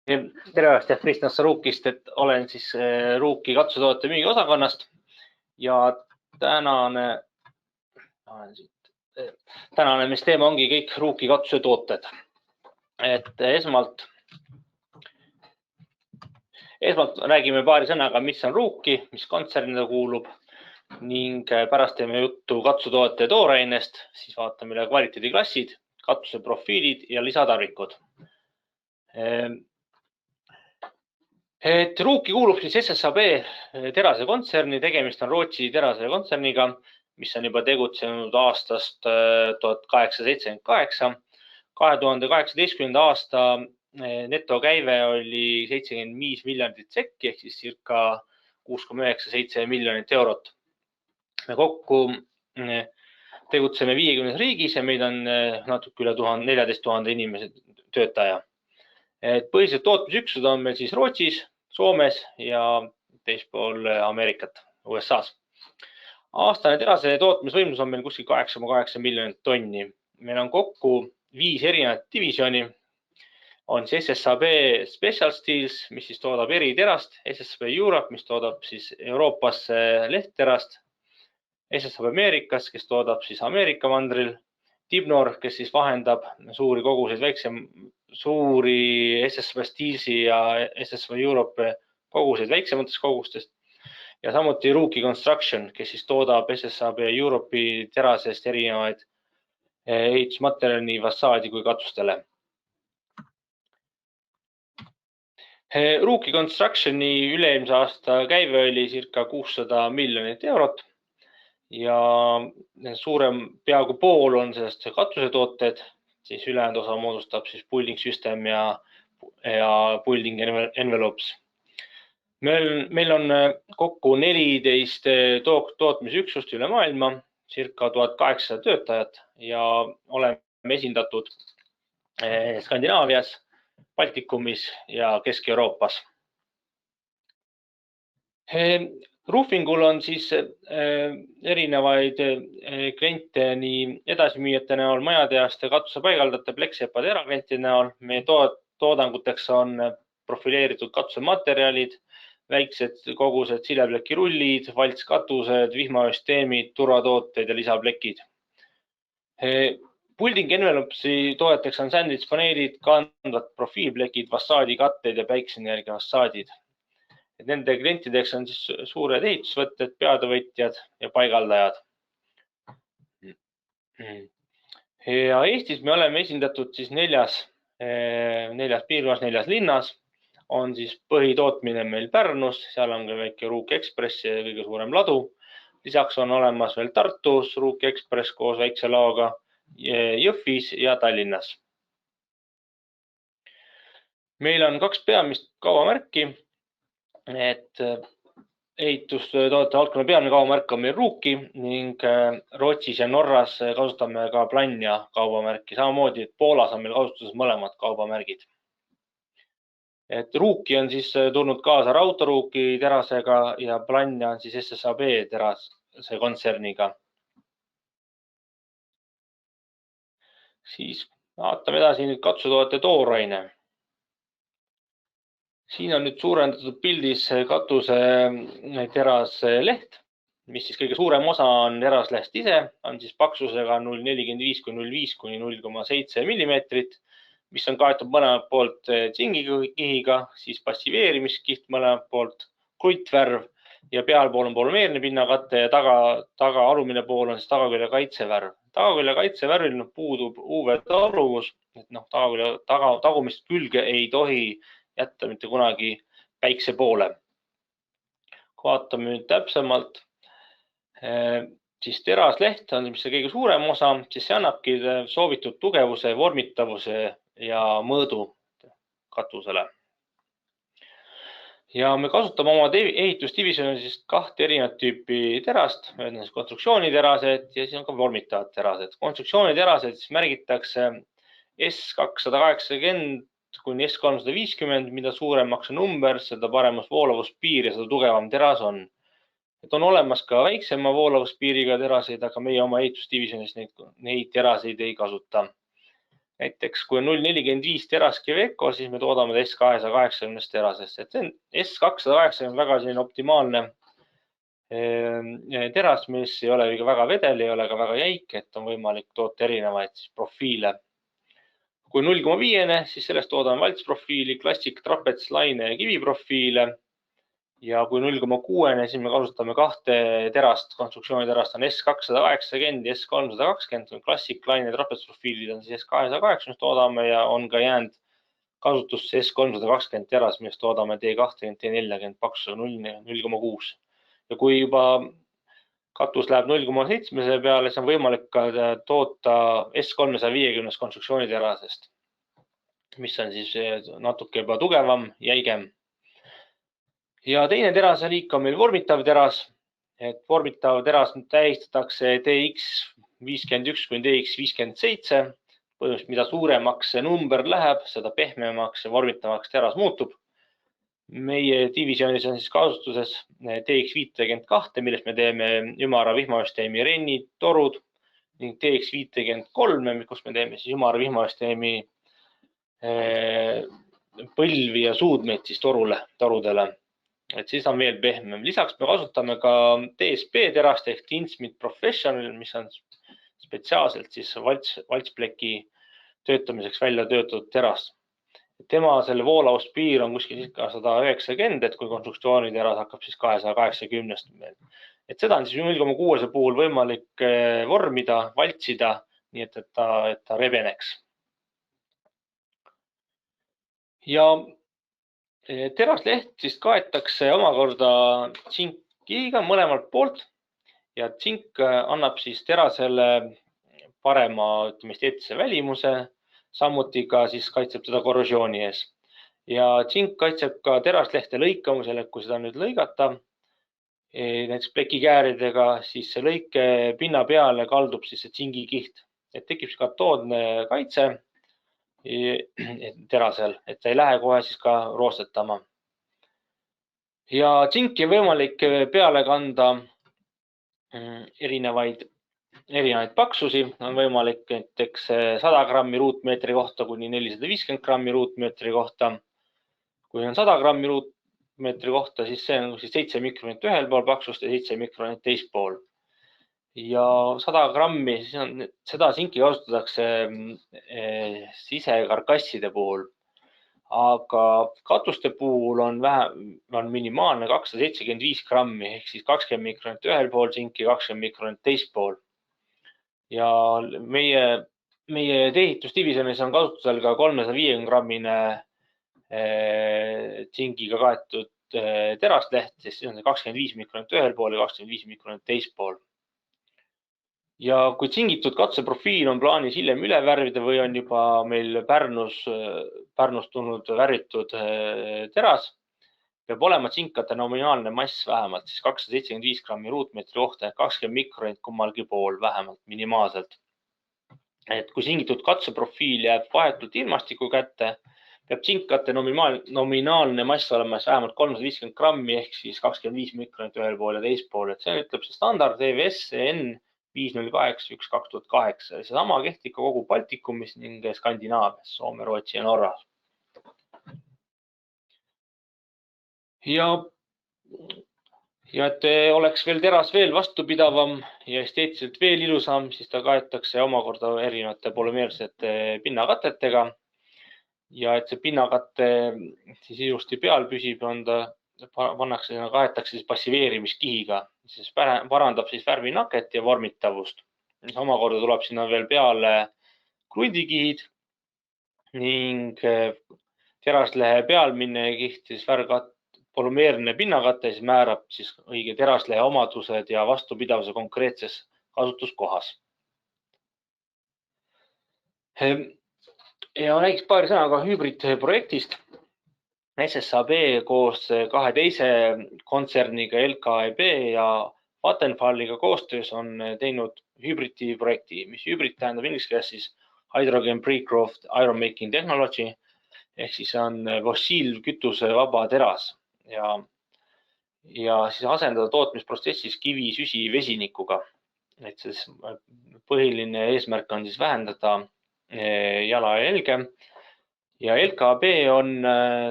Tere päevast, Kristjan Sarukist, et olen siis Ruuki katsetoote müügiosakonnast ja tänane mis teema ongi kõik Ruuki katsetooted. Et esmalt räägime paari sõnaga, mis on Ruuki, mis kontsernile kuulub ning pärast teeme juttu katsetoote toorainest, siis vaatame üle kvaliteediklassid, katuse profiilid ja lisatarvikud. Et Ruuki kuulub siis SSAB terase kontserni, tegemist on Rootsi terase kontserniga, mis on juba tegutsenud aastast 1878. 2018. aasta netokäive oli 75 miljardit sekki ehk siis circa 6,97 miljonit eurot. Me kokku tegutseme 50 riigis ja meid on natuke üle 14 000 inimese töötaja. Põhilised tootmisüksused on meil siis Rootsis, Soomes ja teispool Ameerikat, USA-s. Aastane terase tootmisvõimlus on meil kuskil 8,8 miljonit tonni. Meil on kokku 5 erinevat divisjoni. On siis SSAB Special Steels, mis siis toodab eriterast, SSAB Europe, mis toodab siis Euroopas lehtterast, SSAB Ameerikas, kes toodab siis Ameerika mandril, Dibnor, kes siis vahendab suuri SSAB Steelsi ja SSAB Europe koguseid väiksematest kogustest ja samuti Ruuki Construction, kes siis toodab SSAB Europe'i terasest erinevaid ehitusmaterjali nii fassaadi kui katustele. Ruuki Constructioni üle-eelmise aasta käive oli circa 600 miljonit eurot ja suurem peaaegu pool on sellest katusetooted, siis ülejäänud osa moodustab siis building system ja building envelopes. Meil on kokku 14 tootmisüksust üle maailma, circa 1800 töötajat ja oleme esindatud Skandinaavias, Baltikumis ja Kesk-Euroopas. Roofingul on siis erinevaid kliente nii edasimüüjate näol, majatehaste, katusepaigaldajate, pleksepade eraklientide näol. Meie toodanguteks on profileeritud katusematerjalid, väiksed kogused sileplekirullid, valtskatused, vihmasüsteemid, turvatooted ja lisaplekid. Building envelopesi toodeteks on sandwich-paneelid, kandvad profiilplekid, fassaadikatted ja päikeseenergia fassaadid. Nende klientideks on siis suured ehitusvõtted, peatöövõtjad ja paigaldajad. Ja Eestis me oleme esindatud siis neljas piirkonnas, 4 linnas. On siis põhitootmine meil Pärnus, seal on ka väike Ruuki Ekspress ja kõige suurem ladu. Lisaks on olemas veel Tartus Ruuki Ekspress koos väikse laoga, Jõhvis ja Tallinnas. Meil on 2 peamist kaubamärki. Et ehitustoodete valdkonna peamine kaubamärk on meil Ruuki ning Rootsis ja Norras kasutame ka Plannja kaubamärki. Samamoodi, et Poolas on meil kasutuses mõlemad kaubamärgid. Et Ruuki on siis tulnud kaasa Rautaruuki terasega ja Plannja on siis SSAB terase kontserniga. Siis vaatame edasi nüüd katsutoodete tooraine. Siin on nüüd suurendatud pildis katuse terasleht, mis siis kõige suurem osa on terasleht ise, on siis paksusega 0,45 kuni 0,5 kuni 0,7 millimeetrit, mis on kaetud mõlemalt poolt tsingikihiga, siis passiveerimiskiht mõlemalt poolt, kruitvärv ja pealpool on polümeerne pinnakatte ja taga alumine pool on siis tagakülje kaitsevärv. Tagakülje kaitsevärvil puudub UV-taluvus, et tagumist külge ei tohi jätta mitte kunagi päikse poole. Kui vaatame nüüd täpsemalt, siis terasleht on mis kõige suurem osa, siis see annabki soovitud tugevuse, vormitavuse ja mõõdu katusele. Ja me kasutame oma ehitusdivisjoni siis 2 erinevat tüüpi terast, konstruktsiooniterased ja siis on ka vormitavad terased. Konstruktsiooniterased siis märgitakse S280 kuni S350, mida suuremaks on number, seda paremas voolavuspiir ja seda tugevam teras on. Et on olemas ka väiksema voolavuspiiriga teraseid, aga meie oma ehitusdivisionis neid teraseid ei kasuta. näiteks kui on 0,45 teraskivi Eco, siis me toodame S280 terasest. Et see on S280 väga selline optimaalne teras, mis ei ole väga vedel, ei ole ka väga jäik, et on võimalik toota erinevaid profiile. Kui 0,5, siis sellest toodame valtsprofiili, klassik, trapets, laine ja kiviprofiile. Ja kui 0,6, siis me kasutame kahte terast, konstruktsiooniterast on S280 ja S320, klassik, laine ja trapetsprofiilid on siis S280, mis toodame ja on ka jäänud kasutusse S320 teras, millest toodame T20, T40 paksusega 0,6. Ja kui juba katus läheb 0,7 peale, siis on võimalik ka toota S350 konstruktsiooniterasest, mis on siis natuke juba tugevam, jäigem. Ja teine teraseliik on meil vormitav teras. Et vormitav teras tähistatakse TX51 kuni TX57. Põhimõtteliselt mida suuremaks see number läheb, seda pehmemaks ja vormitavaks teras muutub. Meie divisionis on siis kasutuses TX52, millest me teeme ümara vihmasüsteemi rennid, torud ning TX53, kus me teeme siis ümara vihmasüsteemi põlvi ja suudmeid siis torudele. Et siis on veel pehmem. Lisaks me kasutame ka DSP terast ehk Tin Smith Professional, mis on spetsiaalselt siis valtspleki töötamiseks välja töötatud teras. Tema selle voolavuspiir on kuskil 190, et kui konstruktsiooniteras hakkab siis 280. Et seda on siis 0,6 puhul võimalik vormida, valtsida, nii et ta rebeneks. Ja terasleht siis kaetakse omakorda tsinkiga mõlemalt poolt ja tsink annab siis terasele parema esteetilise välimuse, samuti ka siis kaitseb teda korrosiooni ees. Ja tsink kaitseb ka teraslehte lõikamisele, kui seda nüüd lõigata, näiteks plekikääridega, siis see lõike pinna peale kaldub siis see tsingikiht, et tekib katoodne kaitse terasel, et ta ei lähe kohe siis ka roostetama. Ja tsinki on võimalik peale kanda erinevaid paksusi, on võimalik näiteks 100 grammi ruutmeetri kohta kuni 450 grammi ruutmeetri kohta. Kui on 100 grammi ruutmeetri kohta, siis see on 7 mikronit ühel pool paksust ja 7 mikronit teist pool. Ja 100 grammi, seda tsinki kasutatakse sisekarkasside puhul, aga katuste puhul on minimaalne 275 grammi ehk siis 20 mikronit ühel pool tsinki, 20 mikronit teist pool. Ja meie ehitusdivisionis on kasutusel ka 350 grammine tsingiga kaetud terasleht, siis on 25 mikronit ühel pool ja 25 mikronit teist pool. Ja kui tsingitud katseprofiil on plaanis hiljem üle värvida või on juba meil Pärnust tulnud värvitud teras, peab olema tsinkate nominaalne mass vähemalt siis 275 grammi ruutmeetri kohta, 20 mikronit kummalgi pool vähemalt minimaalselt. Et kui tsingitud katseprofiil jääb vahetult ilmastiku kätte, peab tsinkate nominaalne mass olema vähemalt 350 grammi ehk siis 25 mikronit ühel pool ja teist pool. Et see ütleb see standard EVS N 508-1-2008. Seesama kehtib ka kogu Baltikumis ning Skandinaavias, Soome, Rootsi ja Norras. Ja et oleks veel teras veel vastupidavam ja esteetiliselt veel ilusam, siis ta kaetakse omakorda erinevate polümeersete pinnakatetega. Ja et see pinnakatte siis ilusti peal püsib, kaetakse siis passiveerimiskihiga, siis parandab siis värvinaket ja vormitavust. Omakorda tuleb sinna veel peale krundikihid ning teraslehe pealmine kiht, siis polümeerne pinnakate, siis määrab siis õige teraslehe omadused ja vastupidavuse konkreetses kasutuskohas. Ja räägiks paari sõnaga hübriidprojektist. SSAB koos kahe teise kontserniga LKAB ja Vattenfalliga koostöös on teinud hübriidprojekti, mis hübriid tähendab inglise keeles siis Hydrogen Pre-Growth Iron Making Technology ehk siis on fossiilkütuse vaba teras ja siis asendada tootmisprotsessis kivi, süsi vesinikuga. Et siis põhiline eesmärk on siis vähendada jalajälge ja LKAB on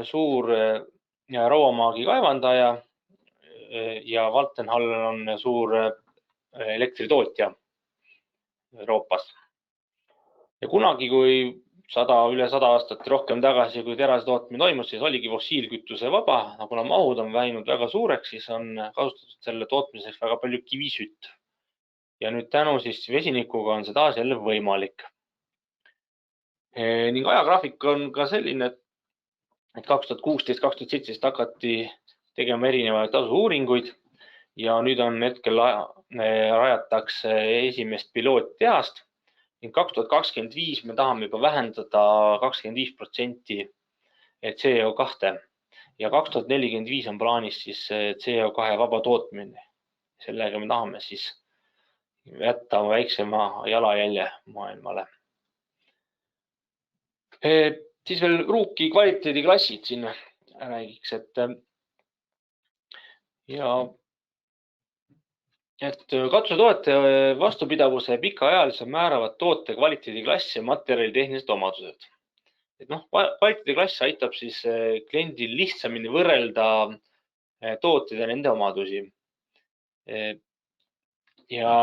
suur rauamaagi kaevandaja ja Vattenfall on suur elektritootja Euroopas. Ja kunagi, kui üle 100 aastat rohkem tagasi, kui terase tootmine toimus, siis oligi fossiilkütuse vaba. Kuna mahud on läinud väga suureks, siis on kasutatud selle tootmiseks väga palju kivisütt. Ja nüüd tänu siis vesinikuga on see taas jälle võimalik. Ning ajagraafik on ka selline, et 2016-2017 hakati tegema erinevaid tasuuuringuid ja nüüd on hetkel rajatakse esimest piloottehast. Ning 2025 me tahame juba vähendada 25% CO2 ja 2045 on plaanis siis CO2 vaba tootmine. Sellega me tahame siis jätta väiksema jalajälje maailmale. Siis veel Ruuki kvaliteediklassid siin räägiks, et katsetoote vastupidavuse ja pikaajaliselt määravad toote kvaliteediklass ja materjali tehnilised omadused. Kvaliteediklass aitab siis kliendil lihtsamini võrrelda tooteid ja nende omadusi. Ja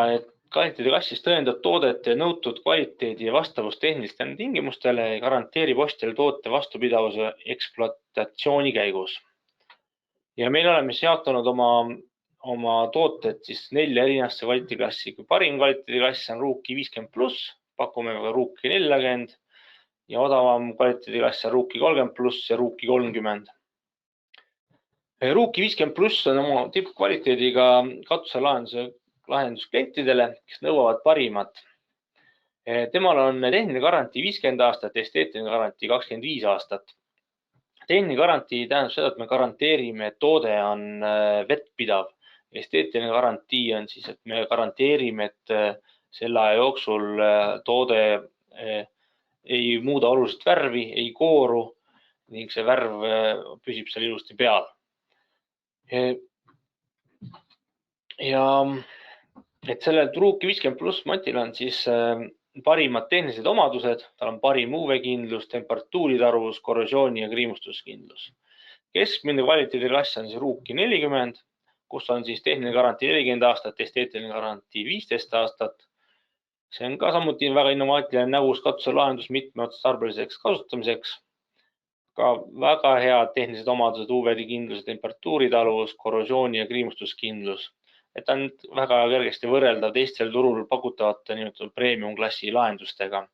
kvaliteediklassis tõendab toodete nõutud kvaliteedi ja vastavust tehnilistele tingimustele ja garanteerib ostjale toote vastupidavuse ekspluatatsiooni käigus. Ja meil oleme jaotanud oma tooted siis 4 erinevasse kvaliteediklassi. Parim kvaliteediklass on Ruuki 50+, pakume ka Ruuki 40 ja odavam kvaliteediklass on Ruuki 30+ ja Ruuki 30. Ruuki 50+ on oma tippkvaliteediga katuselahendus klientidele, kes nõuavad parimat. Temal on tehniline garantii 50 aastat, esteetiline garantii 25 aastat. Tehniline garantii tähendab seda, et me garanteerime, et toode on vettpidav. Esteetiline garantii on siis, et me garanteerime, et selle aja jooksul toode ei muuda oluliselt värvi, ei kooru ning see värv püsib seal ilusti peal. Ja et sellel Ruuki 50+ matil on siis parimad tehnilised omadused, tal on parim UV-kindlus, temperatuuritarvus, korrosiooni ja kriimustuskindlus. Keskmine kvaliteediklass on siis Ruuki 40, kus on siis tehniline garantii 40 aastat, esteetiline garantii 15 aastat. See on ka samuti väga innovaatiline nägus katuselahendus mitmeotstarbeliseks kasutamiseks. Ka väga head tehnilised omadused, UV-kindlus, temperatuuritaluvus, korrosiooni ja kriimustuskindlus. Et on väga kergesti võrreldav teistel turul pakutavate premium-klassi lahendustega.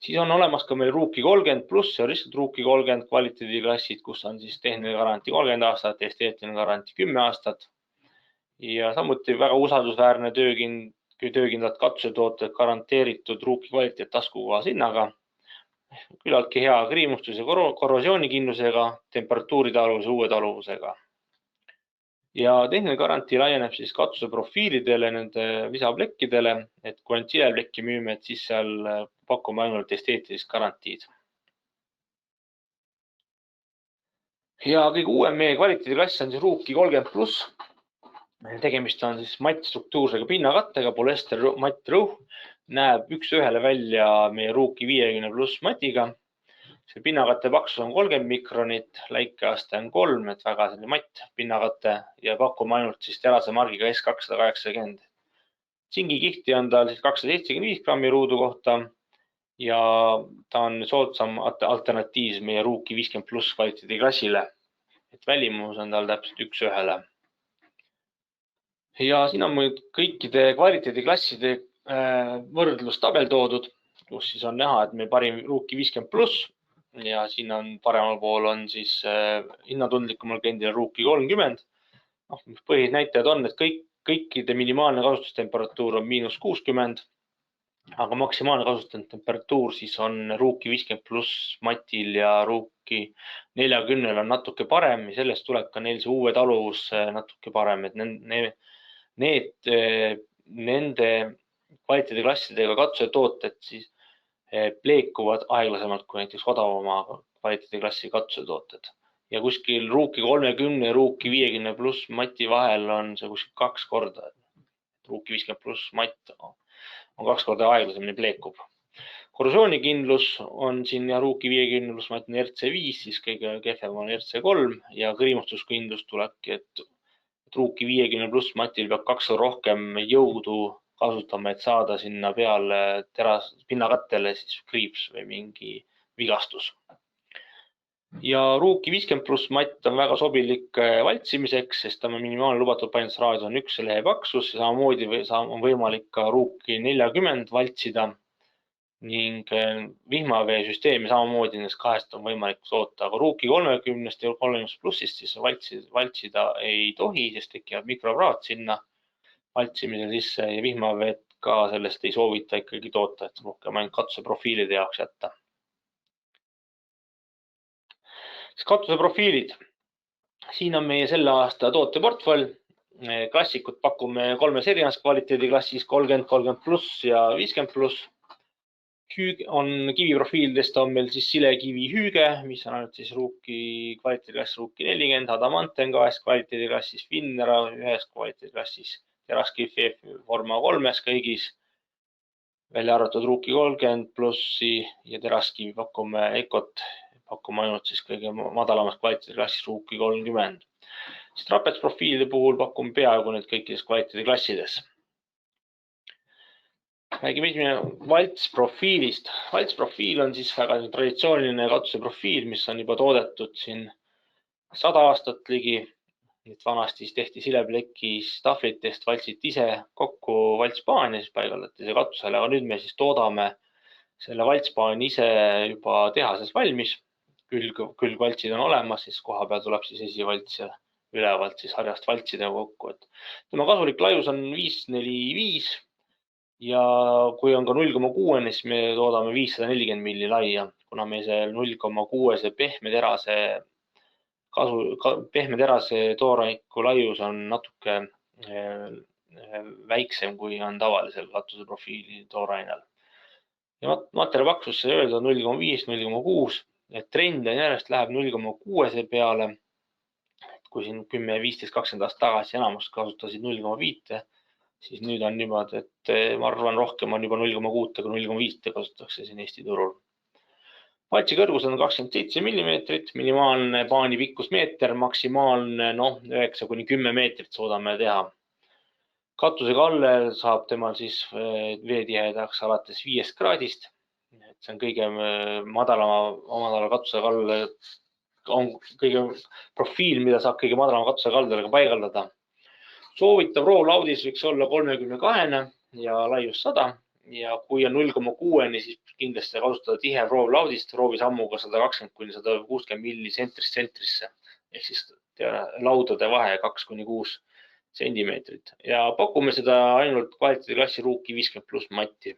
Siis on olemas ka meil Ruuki 30+ ja lihtsalt Ruuki 30 kvaliteediklassid, kus on siis tehniline garantii 30 aastat, esteetiline garantii 10 aastat. Ja samuti väga usaldusväärne töökindlad katusetooted garanteeritud Ruuki kvaliteet taskukohase hinnaga. Küllaltki hea kriimustus- ja korrosioonikindlusega, temperatuuritaluvuse, UV-taluvusega. Ja tehniline garantii laieneb siis katuse profiilidele, nende visaplekkidele, et kui ainult sideplekki müüme, et siis seal pakume ainult esteetilist garantiid. Ja kõige uuem meie kvaliteediklass on siis Ruuki 30+. Tegemist on siis mattstruktuursega pinnakattega, polester mattrõuh, näeb üks-ühele välja meie Ruuki 50+ matiga. See pinnakatte paksus on 30 mikronit, läikeaste on 3, et väga selline matt pinnakatte ja pakume ainult siis terase margiga S280. Tsingikihti on tal siis 275 grammi ruudu kohta ja ta on soodsam alternatiiv meie Ruuki 50+ kvaliteediklassile. Et välimus on tal täpselt üks-ühele. Ja siin on kõikide kvaliteediklasside võrdlustabel toodud, kus siis on näha, et meil parim Ruuki 50+ ja siin on paremal pool on siis hinnatundlikumal kliendil Ruuki 30. Põhinäitajad on, et kõikide minimaalne kasutustemperatuur on -60, aga maksimaalne kasutustemperatuur siis on Ruuki 50+ matil ja Ruuki 40 on natuke parem ja sellest tuleb ka neil see UV-taluvus natuke parem, et nende kvaliteediklassidega katusetooted siis pleekuvad aeglasemalt kui näiteks odavama kvaliteediklassi katusetooted. Ja kuskil Ruuki 30 ja Ruuki 50+ mati vahel on see kuskil 2 korda. Ruuki 50+ matt on 2 korda aeglasemini pleekub. korrosioonikindlus on siin ja Ruuki 50 pluss ma ütlen RC5, siis kõige kehvem on RC3 ja kõrimustuskindlus tulebki, et Ruuki 50 pluss matil peab 2 rohkem jõudu kasutama, et saada sinna peale pinnakattele siis kriips või mingi vigastus. Ja Ruuki 50 pluss matt on väga sobilik valtsimiseks, sest ta minimaalne lubatud paindutusraadius on 1 lehe paksus ja samamoodi on võimalik ka Ruuki 40 valtsida ning vihmaveesüsteemi samamoodi nendest kahest on võimalik toota, aga Ruuki 30 ja 30 plussist siis valtsida ei tohi, sest tekivad mikropraad sinna valtsimisel sisse ja vihmaveed ka sellest ei soovita ikkagi toota, et rohkem ainult katuseprofiilide jaoks jätta. Katuseprofiilid. Siin on meie selle aasta tooteportfell. Klassikut pakume 3 erinevas kvaliteediklassis 30, 30 pluss ja 50 pluss. On kiviprofiilidest on meil siis silekivi hüüge, mis on ainult siis Ruuki kvaliteediklass Ruuki 40, Adamante on 2 kvaliteediklassis, Finnera 1 kvaliteediklassis, teraskivi Forma 3 kõigis, välja arvatud Ruuki 30 plussi ja teraskivi pakume Ecot. Pakume ainult siis kõige madalamas kvaliteediklassis Ruuki 30. Trapetsprofiilide puhul pakume peaaegu need kõikides kvaliteediklassides. Räägime esimene valtsprofiilist. Valtsprofiil on siis väga traditsiooniline katuseprofiil, mis on juba toodetud siin 100 aastat ligi. Vanasti tehti sileplekis tahvlitest, valtsiti ise kokku valtspaani, siis paigaldati see katusele, aga nüüd me siis toodame selle valtspaani ise juba tehases valmis. Külgvaltsid on olemas, siis koha peal tuleb siis esivalts ja ülevalt siis harjast valtsidega kokku. Tema kasulik laius on 545 ja kui on ka 0,6, siis me toodame 540 milli laia, kuna meil see 0,6 pehme terase tooraniku laius on natuke väiksem, kui on tavalisel katuseprofiili toorainel. Ja materjali paksus see öelda 0,5, 0,6. Trend järjest läheb 0,6 peale. Kui siin 10, 15, 20 aastat tagasi enamust kasutasid 0,5, siis nüüd on niimoodi, et ma arvan, rohkem on juba 0,6 kui 0,5 kasutatakse siin Eesti turul. Valtsi kõrgus on 27 mm, minimaalne paani pikkus meeter, maksimaalne 9 kuni 10 meetrit soodame teha. Katuse kalle saab temal siis veetihedaks alates 5 kraadist. See on kõige madalama katuse kalle, on kõige profiil, mida saab kõige madalama katuse kaldadega paigaldada. Soovitav roovlaudis võiks olla 32 ja laius 100 ja kui on 0,6, siis kindlasti kasutada tihe roovlaudist roovisammuga 120 kuni 160 milli sentrist sentrisse ehk siis laudade vahe 2 kuni 6 sentimeetrit ja pakume seda ainult kvaliteediklassi Ruuki 50 pluss matti.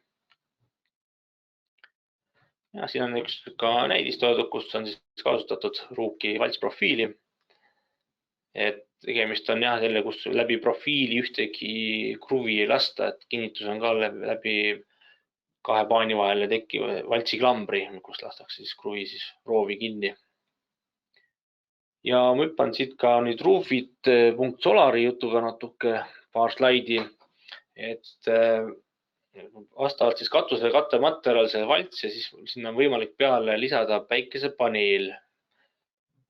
Ja siin on üks ka näidistoodud, kus on siis kasutatud Ruuki valtsprofiili. Tegemist on selle, kus läbi profiili ühtegi kruvi ei lasta, et kinnitus on ka läbi 2 paani vahele tekkiva valtsiklambri, kus lastakse siis kruvi roovi kinni. Ja ma hüppan siit ka nüüd Roofit.Solari jutuga natuke paar slaidi, et vastavalt siis katuse kattematerjal see valts ja siis sinna on võimalik peale lisada päikesepaneel.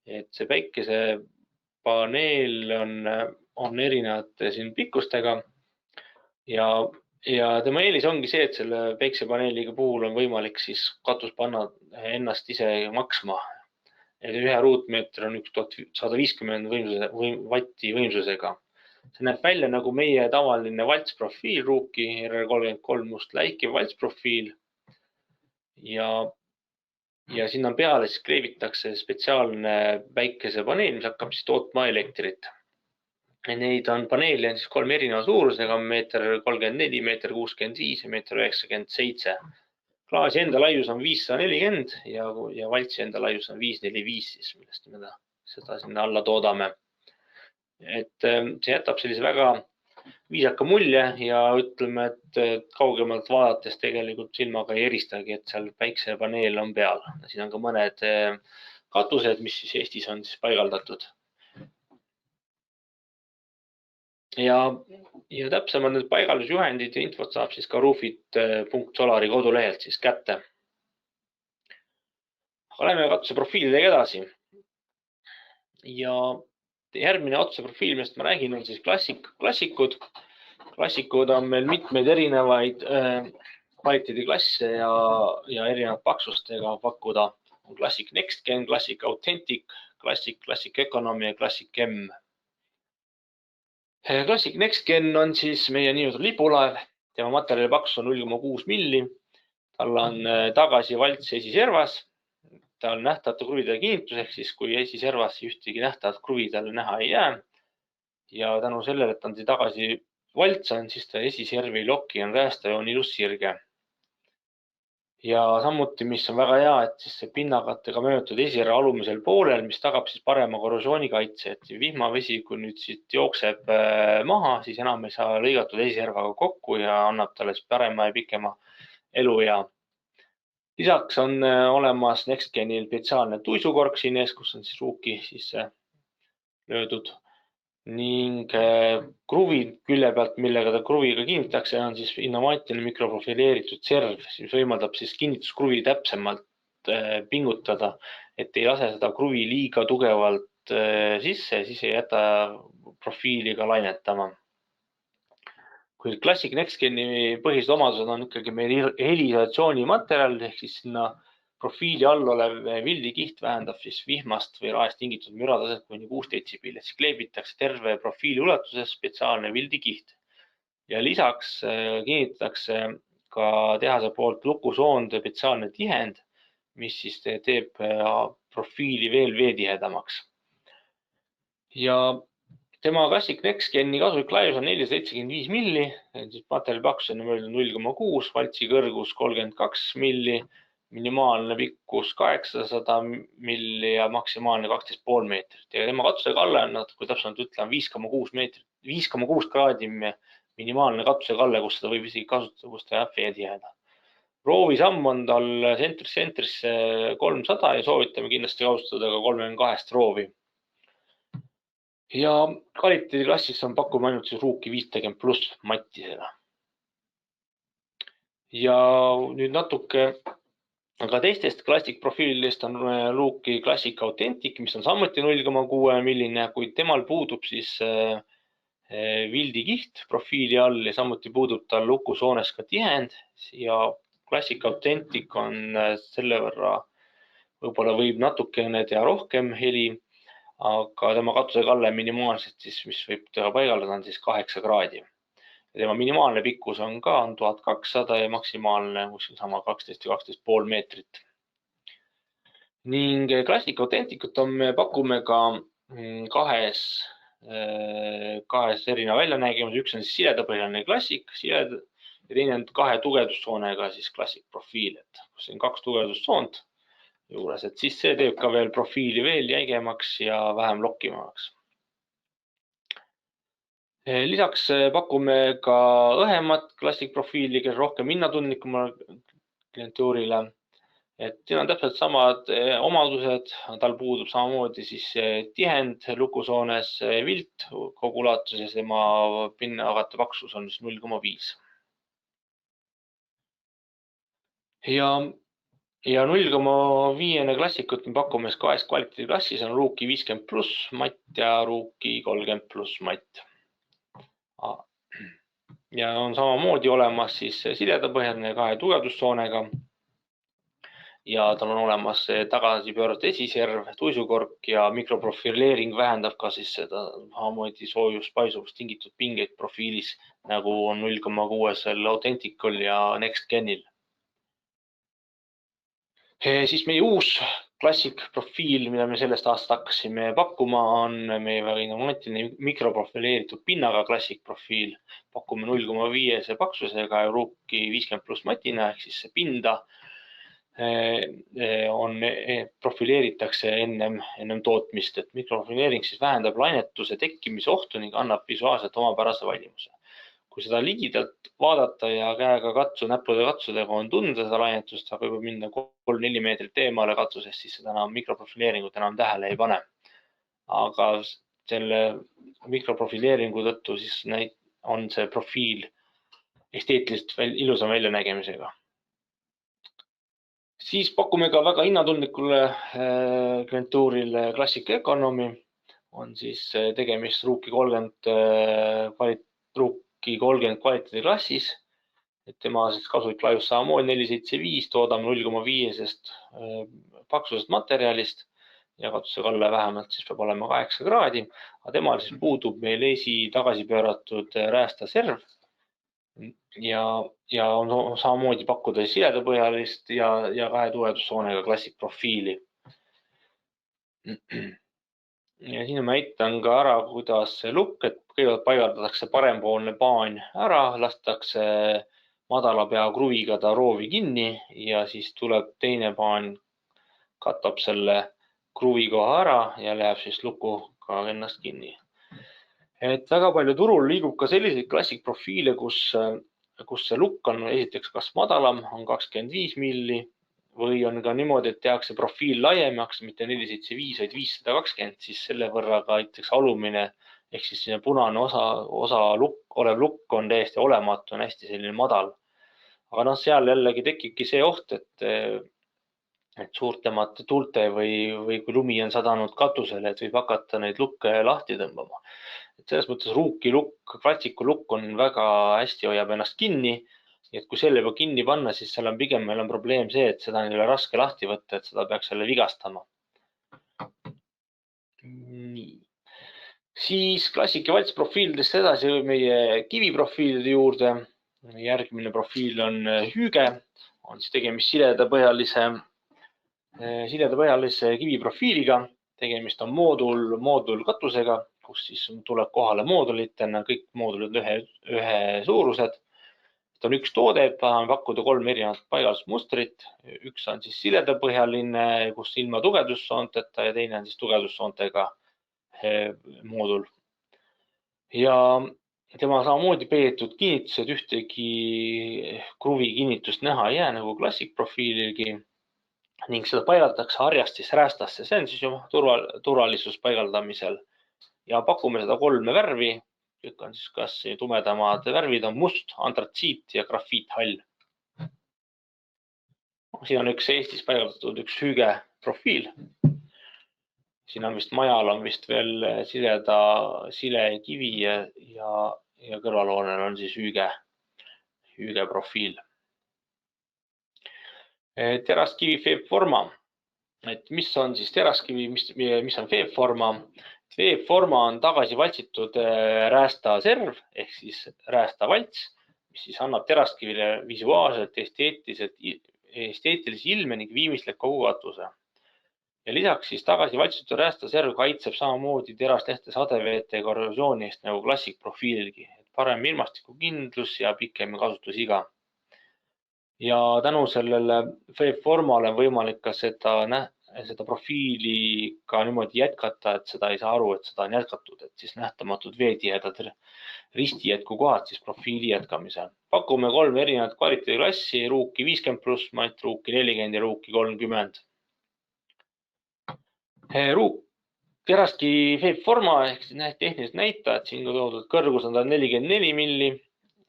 See päikesepaneel on erinevate siin pikkustega ja tema eelis ongi see, et selle päikesepaneeliga puhul on võimalik siis katus panna ennast ise maksma. Ühe ruutmeeter on 1150 vatti võimsusega. See näeb välja nagu meie tavaline valtsprofiil Ruuki RR33 must läikiv valtsprofiil ja sinna peale siis kleevitakse spetsiaalne päikesepaneel, mis hakkab siis tootma elektrit. Neid on paneeli on siis 3 erineva suurusega, 1,34 m, 1,65 m ja 1,97 m. Klaasi enda laius on 540 ja valtsi enda laius on 545, siis millest me seda sinna alla toodame. See jätab sellise väga viisaka mulje ja ütleme, et kaugemalt vaadates tegelikult silmaga ei eristagi, et seal päikesepaneel on peal. Siin on ka mõned katused, mis siis Eestis on siis paigaldatud. Ja täpsemalt need paigaldusjuhendid ja infot saab siis ka Roofit.Solari kodulehelt siis kätte. Oleme katuse profiilidega edasi. Ja järgmine katuse profiil, millest ma räägin, on siis klassikud. Klassikud on meil mitmeid erinevaid kvaliteediklasse ja erinevad paksustega pakkuda. On Classic Next Gen, Classic Authentic, Classic Economy ja Classic M. Classic Next Gen on siis meie nii-öelda lipulaev. Tema materjali paksus on 0,6 milli. Tal on tagasi valts esiservas. Ta on nähtavate kruvidega kinnitus, ehk siis kui esiservas ühtegi nähtavat kruvi talle näha ei jää. Ja tänu sellele, et on tagasi valts on, siis ta esiservi loki on räästajoon ilus sirge. Ja samuti, mis on väga hea, et siis see pinnakattega möödatud esiserva alumisel poolel, mis tagab siis parema korrosioonikaitse, et vihmavesi, kui nüüd siit jookseb maha, siis enam ei saa lõigatud esiservaga kokku ja annab talle parema ja pikema eluea. Lisaks on olemas NextGenil spetsiaalne tuisukork siin ees, kus on siis ruuki sisse löödud. Ning kruvid külje pealt, millega ta kruviga kinnitakse, on siis innovaatiline mikroprofileeritud serv, mis võimaldab siis kinnituskruvi täpsemalt pingutada, et ei lase seda kruvi liiga tugevalt sisse, siis ei jäta profiili ka lainetama. Kui Classic NextGeni põhilised omadused on ikkagi meil heliisolatsiooni materjal, ehk siis sinna profiili all olev vildikiht vähendab siis vihmast või raest tingitud mürataset kuni 6 detsibelli. Siis kleebitakse terve profiili ulatuses spetsiaalne vildikiht. Ja lisaks kinnitatakse ka tehase poolt lukusoonde spetsiaalne tihend, mis siis teeb profiili veel veetihedamaks. Ja tema Classic NextGeni kasulik laius on 475 milli, materjali paksus on 0,6, valtsi kõrgus 32 milli, minimaalne pikkus 800 milli ja maksimaalne 12,5 meetrit. Ja tema katuse kalle on, kui täpsemalt ütlen, 5,6 meetrit, 5,6 kraadi minimaalne katuse kalle, kus seda võib isegi kasutada, kus ta jääb veetiheda. Roovi samm on tal sentrisse 300 ja soovitame kindlasti kasutada ka 32 roovi. Ja kvaliteediklassis on pakkuma ainult siis ruuki 50+ mattisega. Ja nüüd natuke aga teistest Classic profiilidest on ruuki Classic Authentic, mis on samuti 0,6 milline, kuid temal puudub siis vildikiht profiili all ja samuti puudub tal lukusoones ka tihend ja Classic Authentic on selle võrra, võib-olla võib natukene teha rohkem heli, aga tema katusekalle minimaalselt siis, mis võib teha paigaldada, on siis 8 kraadi. Ja tema minimaalne pikkus on ka 1200 ja maksimaalne sama 12 ja 12,5 meetrit. Ning Classic Authenticut me pakume ka kahes erineva väljanägemus. Üks on siis siledapõhjaline Classic ja teine on 2 tugevdustsoonega siis Classic profiil, et kus on 2 tugevdustsoont juures, et siis see teeb ka veel profiili veel jäigemaks ja vähem lokkimaks. Lisaks pakume ka õhemat Classic profiili, kes rohkem hinnatundlikumale klientuurile. Et siin on täpselt samad omadused, tal puudub samamoodi siis tihend lukusoones, vilt kogu ulatuses, tema pinnakate paksus on 0,5. Ja 0,5 Classicut me pakume 2 kvaliteediklassis, on ruuki 50+ matt ja ruuki 30+ matt. Ja on samamoodi olemas siis siledapõhjaline 2 tugevdustsoonega ja tal on olemas tagasipööratud esiserv, tuisukork ja mikroprofileering vähendab ka siis seda samamoodi soojust, paisuvust tingitud pingeid profiilis, nagu on 0,6 Authenticul ja NextGenil. Siis meie uus Classic profiil, mida me sellest aastast hakkasime pakkuma, on meie väga innovaatiline mikroprofileeritud pinnaga Classic profiil. Pakume 0,5 paksusega ja ruuki 50+ matina, ehk siis see pinda profileeritakse ennem tootmist, et mikroprofileering siis vähendab lainetuse tekkimise ohtu ning annab visuaalselt omapärase valimuse. Kui seda ligidalt vaadata ja käega näppude katsudega on tunda seda lainetust, saab võib minna 3-4 meetrit eemale katusest, siis seda enam mikroprofileeringut enam tähele ei pane. Aga selle mikroprofileeringu tõttu siis on see profiil esteetiliselt ilusa väljanägemisega. Siis pakume ka väga hinnatundlikule klientuurile Classic Economy. On siis tegemist Ruuki 30 kvaliteediklassis. Tema kasulik laius samamoodi 475, toodame 0,5-sest paksusest materjalist ja katusekalle vähemalt siis peab olema 8 kraadi, aga temal siis puudub meil esi tagasi pööratud räästaserv ja on samamoodi pakkuda siledapõhjalist ja 2 tugevdustsoonega Classic profiili. Ja siin ma näitan ka ära, kuidas see lukk, et kõigepealt paigaldatakse parempoolne paan ära, lastakse madala pea kruviga ta roovi kinni ja siis tuleb teine paan, katab selle kruvikoha ära ja läheb siis lukuga ennast kinni. Et väga palju turul liigub ka selliseid Classic profiile, kus see lukk on esiteks kas madalam, on 25 milli, või on ka niimoodi, et tehakse profiil laiemaks, mitte 475, vaid 520, siis selle võrra ka näiteks alumine ehk siis punane olev lukk on täiesti olematu, on hästi selline madal. Aga seal jällegi tekibki see oht, et suurtemate tuulte või kui lumi on sadanud katusele, et võib hakata neid lukke lahti tõmbama. Selles mõttes Ruuki lukk, Classicu lukk on väga hästi hoiab ennast kinni. Et kui selle juba kinni panna, siis seal on pigem meil on probleem see, et seda on raske lahti võtta, et seda peaks selle vigastama. Nii. Siis Classic ja Valts profiilidest edasi meie kiviprofiilide juurde. Järgmine profiil on hüüge, on siis tegemist siledapõhjalise kiviprofiiliga. Tegemist on moodulkatusega, kus siis tuleb kohale moodulitena, kõik moodulid ühe suurused. See on üks toode, tahame pakkuda 3 erinevat paigaldusmustrit. Üks on siis siledapõhjaline, kus ilma tugevdussoonteta ja teine on siis tugevdussoontega moodul. Ja tema samamoodi peetud kinnitused, ühtegi kruvi kinnitust näha ei jää nagu Classic profiililgi ning seda paigaldatakse harjastist räästasse. See on siis ju turvalisus paigaldamisel ja pakume seda 3 värvi. Kõik on siis kas tumedamad värvid on must, antratsiit ja grafiithall. Siin on üks Eestis paigaldatud üks hüüge profiil. Siin on vist majal on vist veel silekivi ja kõrvalhoonel on siis hüüge profiil. Teraskivi Febforma. Et mis on siis teraskivi, mis on Febforma? Febforma on tagasi valtsitud räästaserv ehk siis räästavalts, mis siis annab teraskivile visuaalselt esteetilise ilme ning viimistlev kogu katuse. Ja lisaks siis tagasi valtsitud räästaserv kaitseb samamoodi terastehte sadeveete ja korrosiooni eest nagu Classic profiililgi. Parem ilmastikukindlus ja pikem kasutusiga. Ja tänu sellele Febformale on võimalik ka seda profiili ka niimoodi jätkata, et seda ei saa aru, et seda on jätkatud, et siis nähtamatud veetihedad ristijätkukohad siis profiili jätkamisel. Pakume 3 erinevat kvaliteediklassi, Ruuki 50+, Ruuki 40 ja Ruuki 30. Teraskivi Febforma ehk tehnilised näitajad siin toodud kõrgus on 44 milli.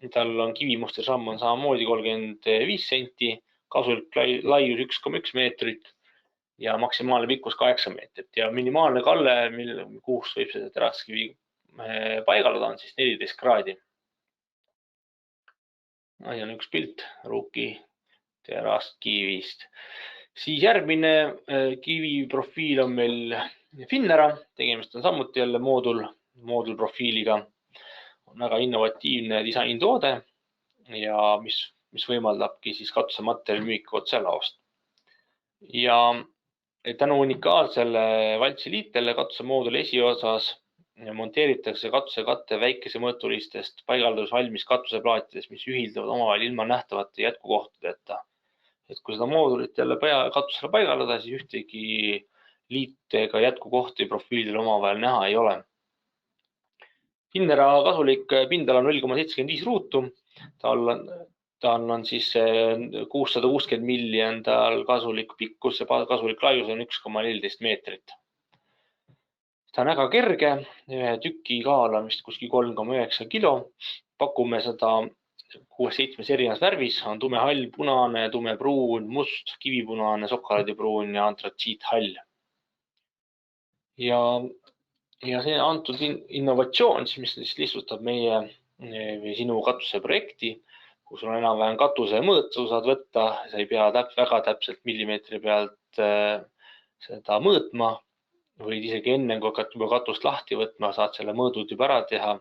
Tal on kivimuster samm on samamoodi 35 senti, kasulik laius 1,1 meetrit ja maksimaalne pikkus 8 meetrit ja minimaalne kalle, kuhu võib seda teraskivi paigaldada, on siis 14 kraadi. Siin on üks pilt Ruuki teraskivist. Siis järgmine kiviprofiil on meil Finnera. Tegemist on samuti jälle moodulprofiiliga. On väga innovatiivne disaintoode ja mis võimaldabki siis katusematerjali müüki otse laost. Ja tänu unikaalsele valtsiliitele katusemooduli esiosas monteeritakse katusekatte väikesemõõtulistest paigaldusvalmis katuseplaatides, mis ühilduvad omavahel ilma nähtavate jätkukohtadeta. Et kui seda moodulit jälle katusele paigaldada, siis ühtegi liite ega jätkukohti profiilidel omavahel näha ei ole. Finnera kasulik pindala on 0,75 ruutu. Tal on siis 660 milli on tal kasulik pikkus ja kasulik laius on 1,14 meetrit. Ta on väga kerge, ühe tüki kaal on vist kuskil 3,9 kilo. Pakume seda 6-7 erinevas värvis, on tumehall, punane, tumepruun, must, kivipunane, šokolaadipruun ja antratsiithall. Ja see antud innovatsioon, mis lihtsustab meie või sinu katuse projekti, kus on enam-vähem katuse mõõtu saad võtta, sa ei pea väga täpselt millimeetri pealt seda mõõtma, võid isegi enne, kui hakkad juba katust lahti võtma, saad selle mõõdud juba ära teha.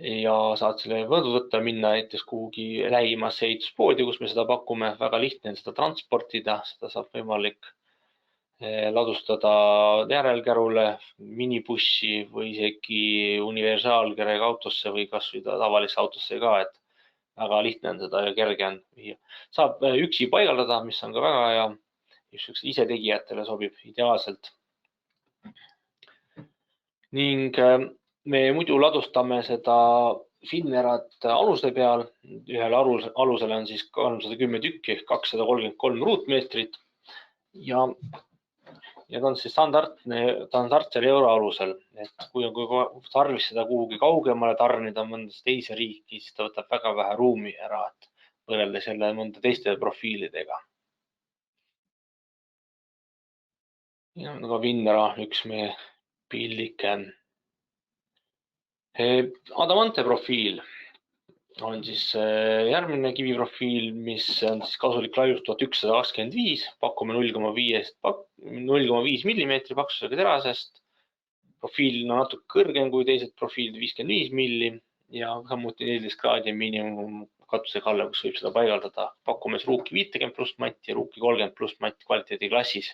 Ja saad selle mõõdud võtta, minna näiteks kuhugi lähimasse ehituspoodi, kus me seda pakume. Väga lihtne on seda transportida, seda saab võimalik ladustada järelkärule, minibussi või isegi universaalkerega autosse või kas või tavalisse autosse ka, et väga lihtne on seda ja kerge on viia. Saab üksi paigaldada, mis on ka väga hea. Just isetegijatele sobib ideaalselt. Ning me muidu ladustame seda Finnerat aluse peal. Ühel alusel on siis 310 tükki ehk 233 ruutmeetrit ja ta on siis standardsel euro alusel. Et kui on tarvis seda kuhugi kaugemale tarnida mõndas teise riiki, siis ta võtab väga vähe ruumi ära, et võrreldes selle mõnda teiste profiilidega. Ja on ka Finnera üks meie pillike. Adamante profiil on siis järgmine kiviprofiil, mis on siis kasulik laius 1125, pakume 0,5 millimeetri paksusega terasest. Profiil on natuke kõrgem kui teised profiilid, 55 milli ja samuti 14 kraadi miinimum katusekalle, kus võib seda paigaldada. Pakume Ruuki 50+ matti ja Ruuki 30+ matti kvaliteediklassis.